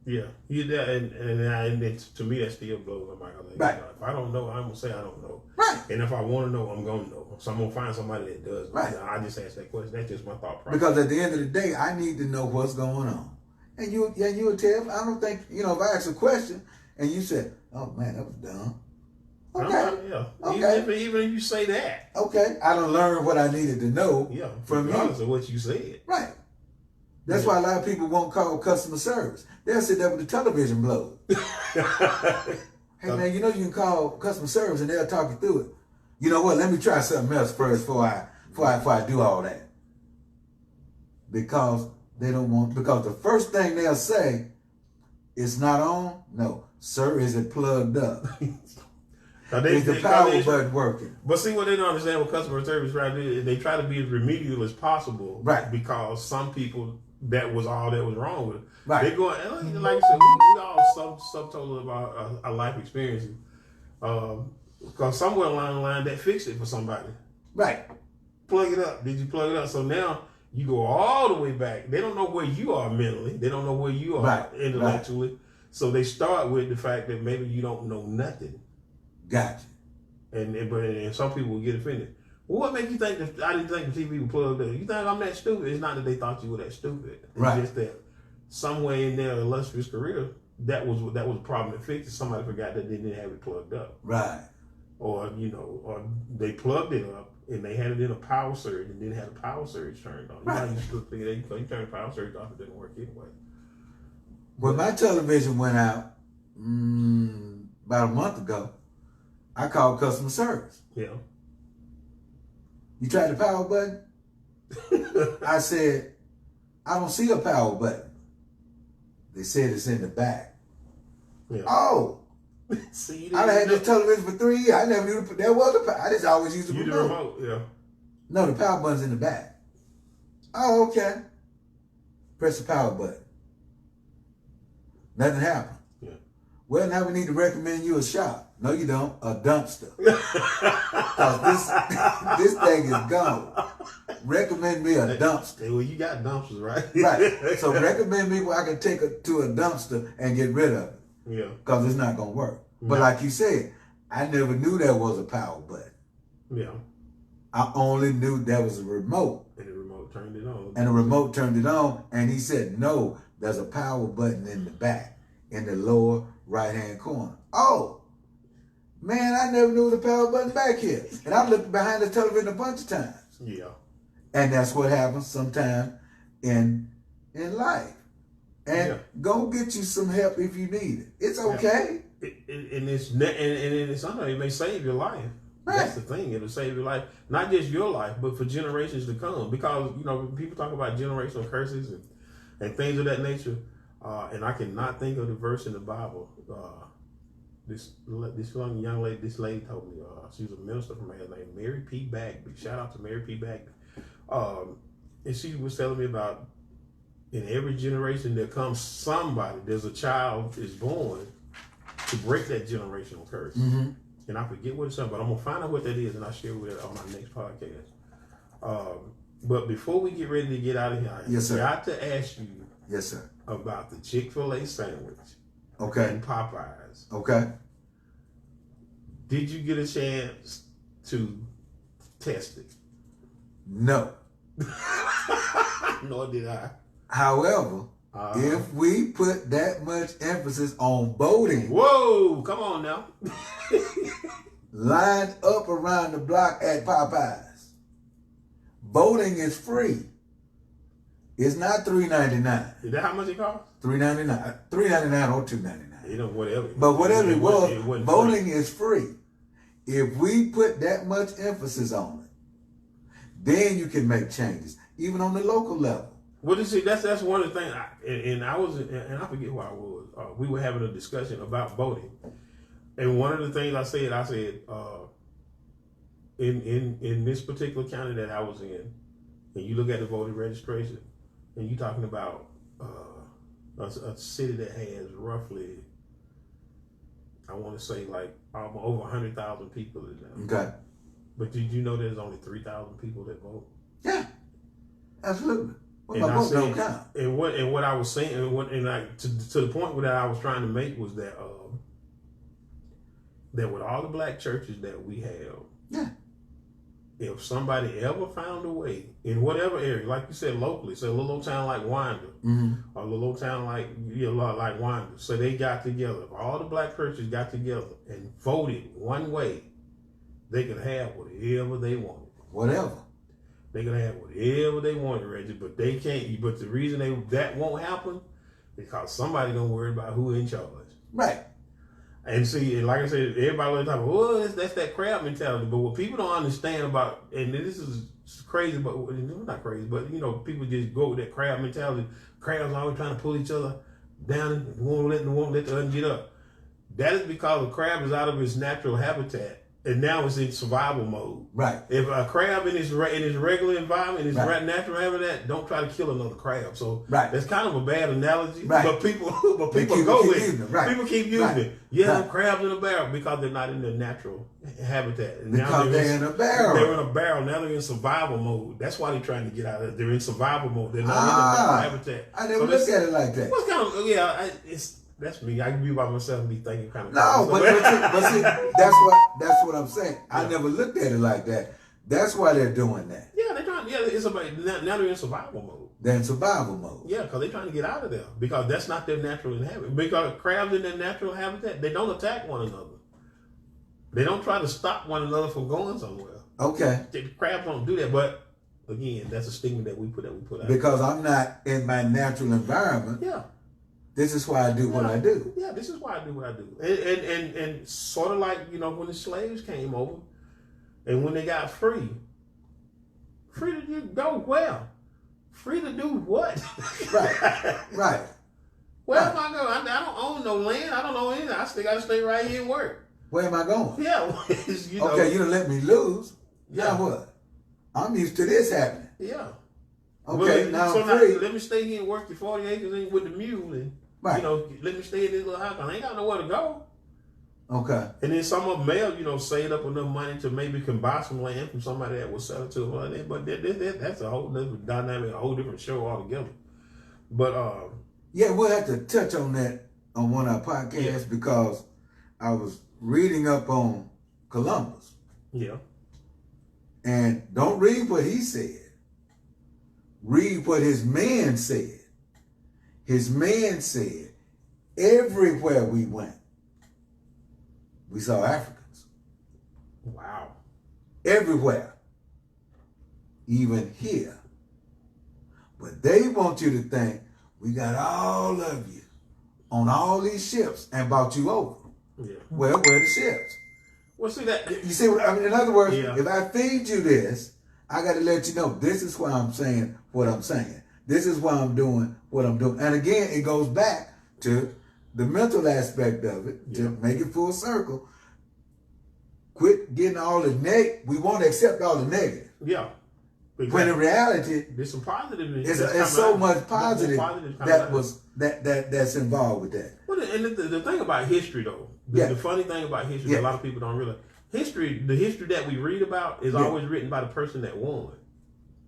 Yeah, you that, and to me that still blows my mind. Like, Right. you know, if I don't know, I'm gonna say I don't know. Right. And if I want to know, I'm gonna know. So I'm gonna find somebody that does. Right. I just ask that question. That's just my thought process. Because at the end of the day, I need to know what's going on. And you would tell. I don't think if I ask a question and you said, "Oh man, that was dumb." Okay. Yeah. Okay. Even if you say that. Okay. I done learned what I needed to know. Yeah. From regardless you. of what you said. Right. That's why a lot of people won't call customer service. They'll sit there with the television blow. Hey man, you can call customer service and they'll talk you through it. You know what? Let me try something else first before I do all that. Because they don't want. Because the first thing they'll say, "It's not on." No, sir, is it plugged up? Is the power button working? But see what they don't understand what customer service try to do. They try to be as remedial as possible, right? Because some people that was all that was wrong with it. Right. They're going, like I said, we all subtotal about our life experiences. Because somewhere along the line that fixed it for somebody. Right. Plug it up. Did you plug it up? So now you go all the way back. They don't know where you are mentally. They don't know where you are intellectually. Right. So they start with the fact that maybe you don't know nothing. Gotcha. And some people will get offended. Well, what makes you think that I didn't think the TV was plugged up? You think I'm that stupid? It's not that they thought you were that stupid. It's just that somewhere in their illustrious career, that was a problem to fix. Somebody forgot that they didn't have it plugged up. Right. Or they plugged it up and they had it in a power surge and didn't have the power surge turned on. Right. You turn the power surge off, it didn't work anyway. When my television went out about a month ago, I called customer service. Yeah. You tried the power button? I said, I don't see a power button. They said it's in the back. Yeah. Oh. See, I had this television for 3 years. I never knew there was a power. I just always used the remote. The remote, yeah. No, the power button's in the back. Oh, okay. Press the power button. Nothing happened. Yeah. Well, now we need to recommend you a shop. No, you don't. A dumpster. Because this thing is gone. Recommend me a dumpster. Well, you got dumpsters, right? Right. So recommend me where I can take it to a dumpster and get rid of it. Yeah. Because it's not going to work. But like you said, I never knew there was a power button. Yeah. I only knew there was a remote. And the remote turned it on. And the remote turned it on. And he said, no, there's a power button in the back, in the lower right-hand corner. Oh. Man, I never knew the power button back here. And I looked behind the television a bunch of times. Yeah. And that's what happens sometimes in life. And go get you some help if you need it. It's okay. And it's sometimes it may save your life. Right. That's the thing. It'll save your life. Not just your life, but for generations to come. Because, people talk about generational curses and things of that nature. And I cannot think of the verse in the Bible. This young lady, this lady told me, she was a minister from here named Mary P. Bagby. Shout out to Mary P. Bagby. And she was telling me about in every generation there comes somebody, there's a child is born to break that generational curse. Mm-hmm. And I forget what it's about, but I'm going to find out what that is and I'll share with it on my next podcast. But before we get ready to get out of here, yes, sir. I got to ask you yes, sir. about the Chick-fil-A sandwich. Okay. And Popeyes. Okay. Did you get a chance to test it? No. Nor did I. However, if we put that much emphasis on voting, whoa, come on now. lined up around the block at Popeyes, voting is free. It's not $3.99. Is that how much it costs? $3.99. $3.99 or $2.99. Whatever. But whatever it was, voting free. is free. If we put that much emphasis on it, then you can make changes, even on the local level. Well, you see, that's one of the things. I forget who I was. We were having a discussion about voting, and one of the things I said, in this particular county that I was in, and you look at the voter registration, and you're talking about a city that has roughly, I want to say like over 100,000 people in there. Okay. But did you know there's only 3,000 people that vote? Yeah, absolutely. Well, my book don't count. And what I was saying, to the point that I was trying to make was that that with all the black churches that we have, yeah, if somebody ever found a way in whatever area, like you said, locally, say a little old town like Winder, or a little old town like like Winder, so they got together, if all the black churches got together and voted one way, they could have whatever they wanted. Whatever. They could have whatever they wanted, Reggie, but they can't. But the reason that won't happen is because somebody don't worry about who in charge. Right. And see, like I said, everybody was talking, well, that's that crab mentality. But what people don't understand about, and this is crazy, but not crazy, but people just go with that crab mentality. Crabs always trying to pull each other down and won't let the other get up. That is because the crab is out of its natural habitat, and now it's in survival mode. Right. If a crab in its regular environment, in its natural habitat, don't try to kill another crab. So that's kind of a bad analogy. Right. But people go with it. Right. People keep using it. Yeah, crabs in a barrel because they're not in their natural habitat. And because now they're in a barrel. They're in a barrel. Now they're in survival mode. That's why they're trying to get out of it. They're in survival mode. They're not in the barrel habitat. I never looked at it like that. What's kind of that's me. I can be by myself and be thinking kind of. No, but see, that's what I'm saying. Yeah. I never looked at it like that. That's why they're doing that. Yeah, they're trying. Yeah, it's about now they're in survival mode. They're in survival mode. Yeah, because they're trying to get out of there because that's not their natural habitat. Because crabs in their natural habitat, they don't attack one another. They don't try to stop one another from going somewhere. Okay. The crabs don't do that, but again, that's a stigma that we put out. Because I'm not in my natural environment. Yeah. This is why I do what I do. Yeah, this is why I do what I do. And sort of like, when the slaves came over and when they got free to go where? Free to do what? Right. Where am I going? I don't own no land. I don't own anything. I still got to stay right here and work. Where am I going? Yeah. Okay, you done let me lose. Yeah. Now what? I'm used to this happening. Yeah. Okay, now I'm free. Let me stay here and work the 40 acres with the mule and, let me stay in this little house. I ain't got nowhere to go. Okay. And then some of them may, saved up enough money to maybe can buy some land from somebody that will sell it to them. But that's a whole different dynamic, a whole different show altogether. But yeah, we'll have to touch on that on one of our podcasts because I was reading up on Columbus. Yeah. And don't read what he said. Read what his man said. His man said, everywhere we went, we saw Africans. Wow. Everywhere. Even here. But they want you to think, we got all of you on all these ships and brought you over. Yeah. Well, where are the ships? Well, see that. You see what I mean? In other words, if I feed you this, I got to let you know this is why I'm saying what I'm saying. This is why I'm doing what I'm doing. And again, it goes back to the mental aspect of it, to make it full circle. Quit getting all the we want to accept all the negative. Yeah. Exactly. When in reality, there's some positive. It's so much positive that's involved with that. Well, and the thing about history, though, the funny thing about history that a lot of people don't realize, the history that we read about is always written by the person that won.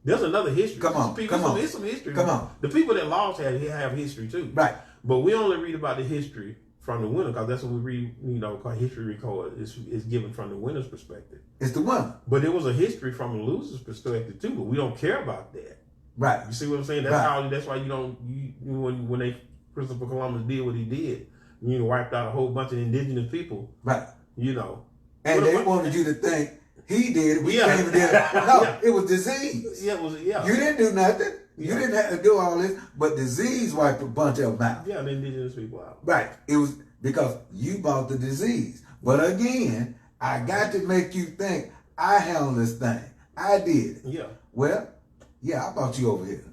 There's another history. Come on. There's some history. Come on. The people that lost have history too. Right. But we only read about the history from the winner because that's what we read, because history record is given from the winner's perspective. It's the winner. But it was a history from a loser's perspective too, but we don't care about that. Right. You see what I'm saying? That's why you don't, when Christopher Columbus did what he did, wiped out a whole bunch of indigenous people. Right. And they wanted you to think he did it. We came and did it. No, it was disease. Yeah, it was. Yeah. You didn't do nothing. You didn't have to do all this, but disease wiped a bunch of them out. Yeah, the indigenous people out. Right. It was because you bought the disease. But again, I got to make you think I handled this thing. I did. Yeah. Well, I brought you over here.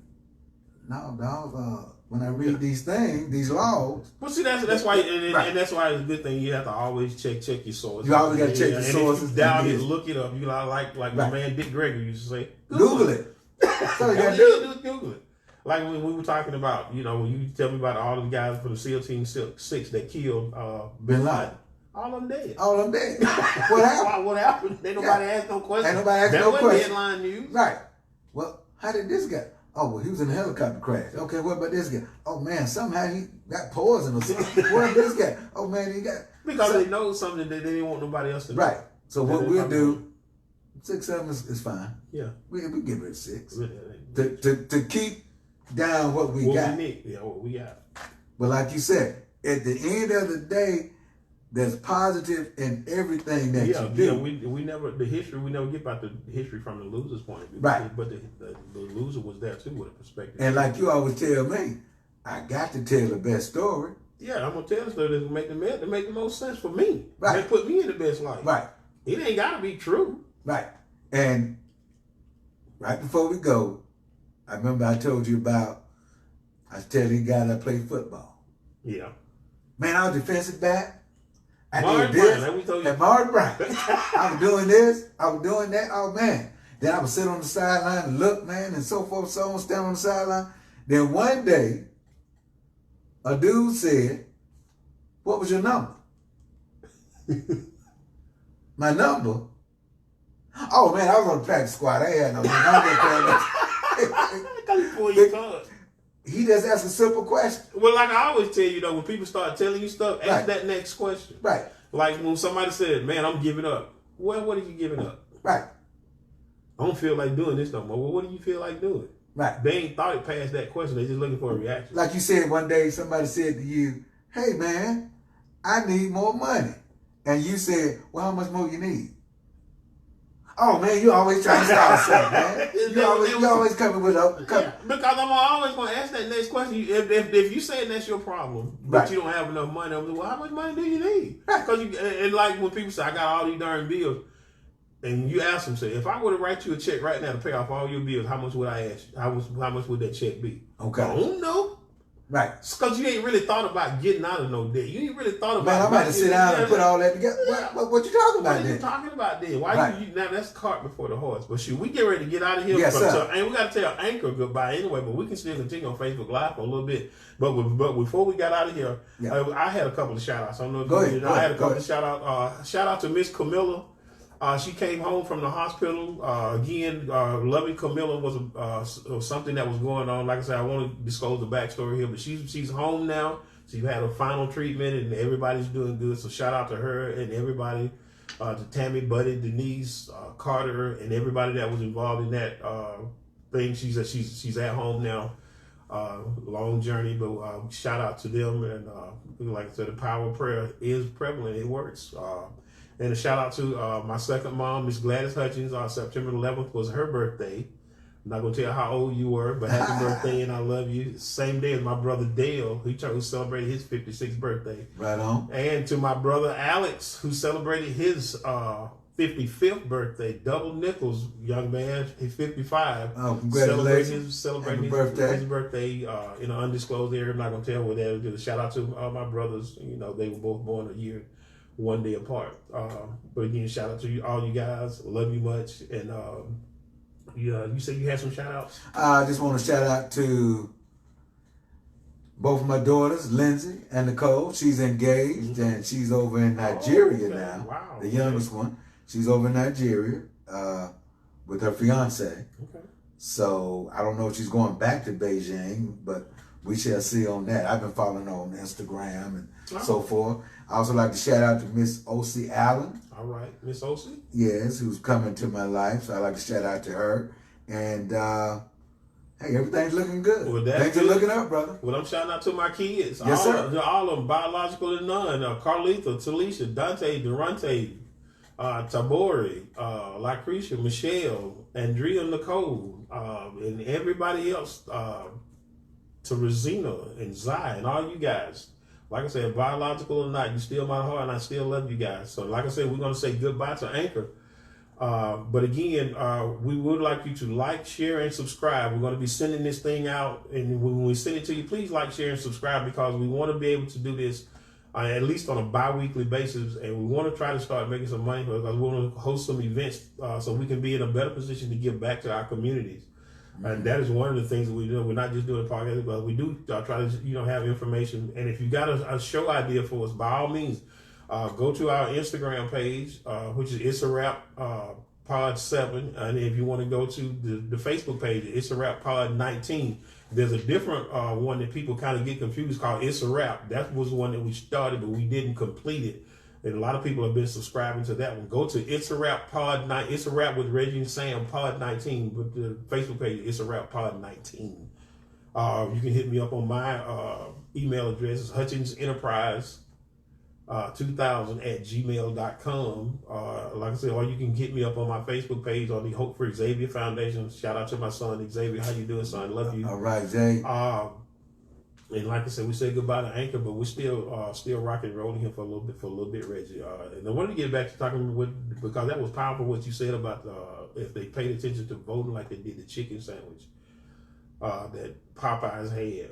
No, dog. When I read these things, these laws. Well, see, that's why, and that's why it's a good thing. You have to always check your sources. You always got to check your sources. If you doubt it, look it up. You like my man Dick Gregory used to say, Google it. That's all you got to do. Google it. Like when we were talking about, when you tell me about all the guys from the SEAL Team 6 that killed Bin Laden. All of them dead. All of them dead. What happened? What happened? Ain't nobody asked no questions. Ain't nobody asked no questions. Headline news. Right. Well, how did this guy? Oh, well, he was in a helicopter crash. Okay, what about this guy? Oh, man, somehow he got poisoned or something. What about this guy? Oh, man, he got... Because they know something that they didn't want nobody else to know. Right. So what we'll do, 6, 7 is fine. Yeah. We give it a 6. To keep down what we got. We need. Yeah, what we got. But like you said, at the end of the day, there's positive in everything that you do. Yeah, we never get about the history from the loser's point of view. Right. But the loser was there too with a perspective. And like you always tell me, I got to tell the best story. Yeah, I'm gonna tell the story that make the most sense for me. Right. That put me in the best light. Right. It ain't gotta be true. Right. And right before we go, I remember I told you about, I was telling you guy that played football. Yeah. Man, I was defensive back. I Martin did this. Brown, we told you. And Martin Brown. I was doing this. I was doing that. Oh, man. Then I would sit on the sideline and look, man, and so forth, so on, stand on the sideline. Then one day, a dude said, "What was your number?" My number? Oh, man, I was on the practice squad. I had no number. He just asked a simple question. Well, like I always tell you, though, when people start telling you stuff, ask Right. that next question. Right. Like when somebody said, "Man, I'm giving up." Well, what are you giving up? Right. I don't feel like doing this no more. Well, what do you feel like doing? Right. They ain't thought it past that question. They just looking for a reaction. Like you said one day, somebody said to you, "Hey, man, I need more money." And you said, "Well, how much more you need?" Oh, man, you always trying to start something, man. You always coming with a... Yeah, because I'm always going to ask that next question. If you saying that's your problem, but Right. you don't have enough money, I'm like, well, how much money do you need? Right. Because and like when people say, I got all these darn bills, and you ask them, say, if I were to write you a check right now to pay off all your bills, how much would I ask you? How much would that check be? Okay. I don't know. Right. Because you ain't really thought about getting out of no debt. You ain't really thought about... Man, I'm about to sit down and put all that together. What you talking about What are you then? talking about then? Why Right. you now? That's the cart before the horse. But shoot, we get ready to get out of here. Yes, sir. And we got to tell Anchor goodbye anyway. But we can still continue on Facebook Live for a little bit. But before we got out of here, Yeah. I had a couple of shout outs. I don't know if Go you ahead, did. go I had a ahead, couple go of shout out. Shout out to Miss Camilla. She came home from the hospital. Again, loving Camilla was something that was going on. Like I said, I won't disclose the backstory here, but she's home now. She had a final treatment, and everybody's doing good. So shout out to her and everybody, to Tammy, Buddy, Denise, Carter, and everybody that was involved in that thing. She's at home now. Long journey, but shout out to them. And like I said, the power of prayer is prevalent. It works. And a shout out to my second mom, Miss Gladys Hutchins. September 11th was her birthday. I'm not going to tell you how old you were, but happy birthday and I love you. Same day as my brother Dale, who celebrated his 56th birthday. Right on. And to my brother Alex, who celebrated his 55th birthday. Double nickels, young man. He's 55. Oh, congratulations. Celebrating his birthday in an undisclosed area. I'm not going to tell where that is. Shout out to all my brothers. You know, they were both born a year, one day apart. But again, shout out to you, all you guys. Love you much. And you said you had some shout outs? I just want to shout out to both of my daughters, Lindsay and Nicole. She's engaged and she's over in Nigeria now. Wow. The youngest one. She's over in Nigeria with her fiance. Okay. So I don't know if she's going back to Beijing, but we shall see on that. I've been following her on Instagram and so forth. I also like to shout out to Miss O.C. Allen. All right, Miss O.C. Yes, who's coming to my life. So I like to shout out to her. And hey, everything's looking good. Well, Things are looking up, brother. Well, I'm shouting out to my kids. Yes, sir. All of them, biological and none. Carlitha, Talisha, Dante, Durante, Tabori, Lucretia, Michelle, Andrea, Nicole, and everybody else, to Rosina and Zai and all you guys. Like I said, biological or not, you still my heart and I still love you guys. So like I said, we're going to say goodbye to Anchor. But again, we would like you to like, share, and subscribe. We're going to be sending this thing out. And when we send it to you, please like, share, and subscribe because we want to be able to do this at least on a bi-weekly basis. And we want to try to start making some money because we want to host some events so we can be in a better position to give back to our communities. And that is one of the things that we do. We're not just doing podcasts, but we do try to have information. And if you got a show idea for us, by all means, go to our Instagram page, which is It's a Wrap Pod 7, and if you want to go to the Facebook page, It's a Rap Pod 19. There's a different one that people kind of get confused called It's a Rap. That was one that we started, but we didn't complete it. And a lot of people have been subscribing to that one. Go to It's a Rap Pod 9. It's a Rap with Reggie and Sam Pod 19. But the Facebook page, It's a Rap Pod 19. You can hit me up on my email address. It's HutchinsEnterprise 2000 at gmail.com. Like I said, or you can hit me up on my Facebook page on the Hope for Xavier Foundation. Shout out to my son Xavier. How you doing, son? Love you. All right, Jay. And like I said, we said goodbye to Anchor, but we're still rocking and rolling here for a little bit, Reggie. And I wanted to get back to talking because that was powerful what you said about if they paid attention to voting like they did the chicken sandwich that Popeyes had.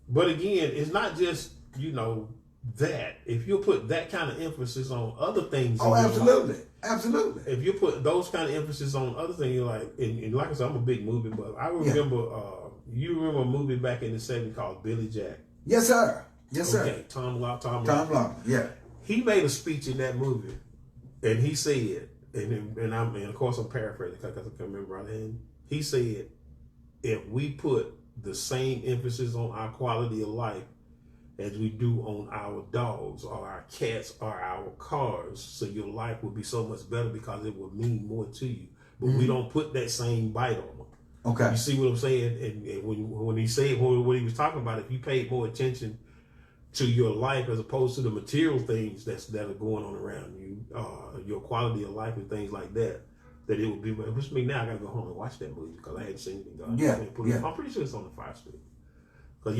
But again, it's not just that. If you put that kind of emphasis on other things, absolutely, absolutely. If you put those kind of emphasis on other things, you're like, and like I said, I'm a big movie buff. I remember. You remember a movie back in the 70s called Billy Jack? Yes, sir. Yes, sir. Okay, Tom Lock. Yeah. He made a speech in that movie, and he said, and of course I'm paraphrasing because I can't remember right hand. He said, if we put the same emphasis on our quality of life as we do on our dogs or our cats or our cars, so your life would be so much better because it would mean more to you. But we don't put that same bite on them. Okay. You see what I'm saying? And when he said what he was talking about, if you paid more attention to your life as opposed to the material things that are going on around you, your quality of life and things like that, that it would be. Which means now I gotta go home and watch that movie because I hadn't seen it. Yeah. I'm pretty sure it's on the Fire Stick. Because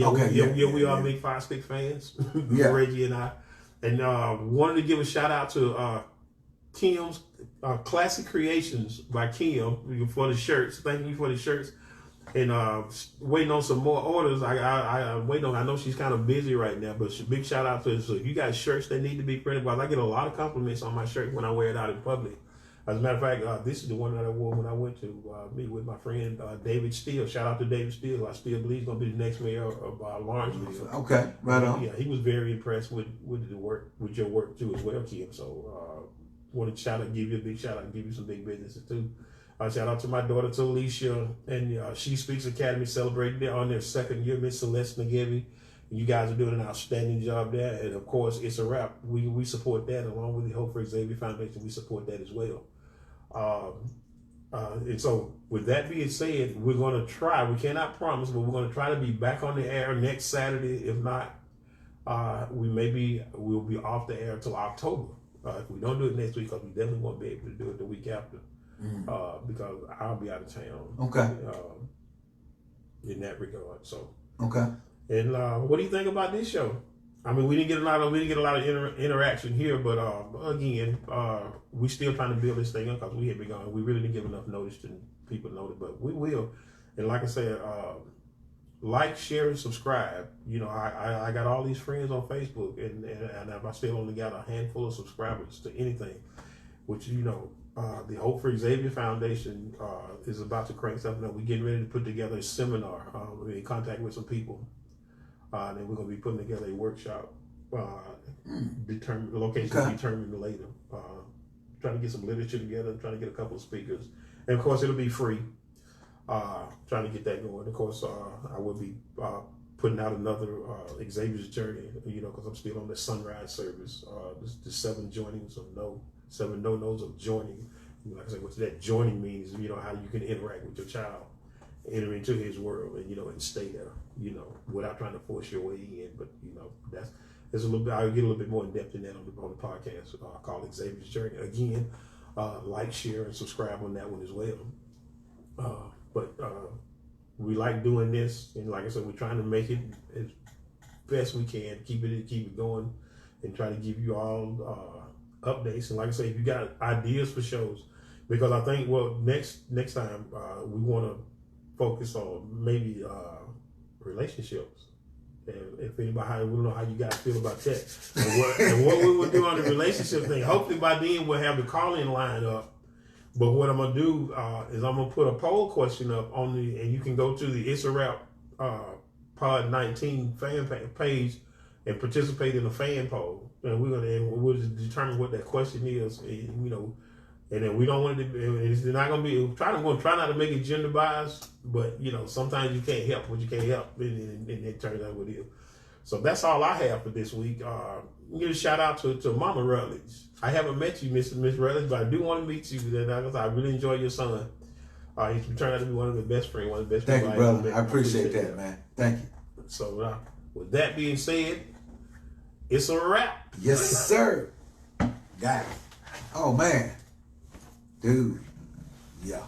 we are big Fire Stick fans, Reggie and I, and wanted to give a shout out to Kim's Classic Creations by Kim for the shirts. Thank you for the shirts. And waiting on some more orders. I'm waiting on. I know she's kind of busy right now, but big shout out to her. So if you got shirts that need to be printed, well, I get a lot of compliments on my shirt when I wear it out in public. As a matter of fact, this is the one that I wore when I went to meet with my friend David Steele. Shout out to David Steele. I still believe he's going to be the next mayor of Lawrenceville. Okay, right on. Yeah, he was very impressed with the work, with your work too as well, Kim. So want to give you a big shout out and give you some big businesses too. Shout out to my daughter, to Alicia, and She Speaks Academy celebrating on their second year. Miss Celeste Nagevi. You guys are doing an outstanding job there. And of course, It's a Rap. We support that along with the Hope for Xavier Foundation. We support that as well. And so with that being said, we're going to try, we cannot promise, but we're going to try to be back on the air next Saturday. If not, we'll be off the air until October. If we don't do it next week, because we definitely won't be able to do it the week after, because I'll be out of town. Okay. In that regard. So. Okay. And what do you think about this show? I mean, we didn't get a lot of interaction here, but again, we still trying to build this thing up because we had been gone. We really didn't give enough notice to people know it, but we will. And like I said, like, share, and subscribe. I got all these friends on Facebook, and I still only got a handful of subscribers to anything, which the Hope for Xavier Foundation is about to crank something up. We're getting ready to put together a seminar. We're in contact with some people. And then we're going to be putting together a workshop. Location determined later. Trying to get some literature together, trying to get a couple of speakers. And of course, it'll be free. Trying to get that going. Of course, I will be putting out another Xavier's Journey, because I'm still on the sunrise service. The 7 joinings of 7 no-nos of joining. Like I said, what that joining means, how you can interact with your child, enter into his world, and stay there, without trying to force your way in. But there's a little bit. I'll get a little bit more in depth in that on the podcast called Xavier's Journey. Again, like, share, and subscribe on that one as well. But we like doing this, and like I said, we're trying to make it as best we can, keep it going, and try to give you all updates. And like I say, if you got ideas for shows, because I think next time we want to focus on maybe relationships. And if anybody, we don't know how you guys feel about that. And what we will do on the relationship thing, hopefully by then we'll have the call-in line up. But what I'm going to do is I'm going to put a poll question up and you can go to the It's a Rap Pod 19 fan page and participate in the fan poll. And we'll determine what that question is. And, And then we don't want it to be, it's not going to be, we're going to try not to make it gender biased, but, you know, sometimes you can't help what you can't help, and it turns out what it is. So that's all I have for this week. Give a shout out to Mama Rutledge. I haven't met you, Miss Rutledge, but I do want to meet you. I really enjoy your son. He's turned out to be one of the best friends, one of the best Thank you, people brother. I appreciate that, man. Thank you. So with that being said, it's a wrap. Yes, sir. Got it. Oh, man. Dude. Yeah.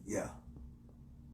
Yeah.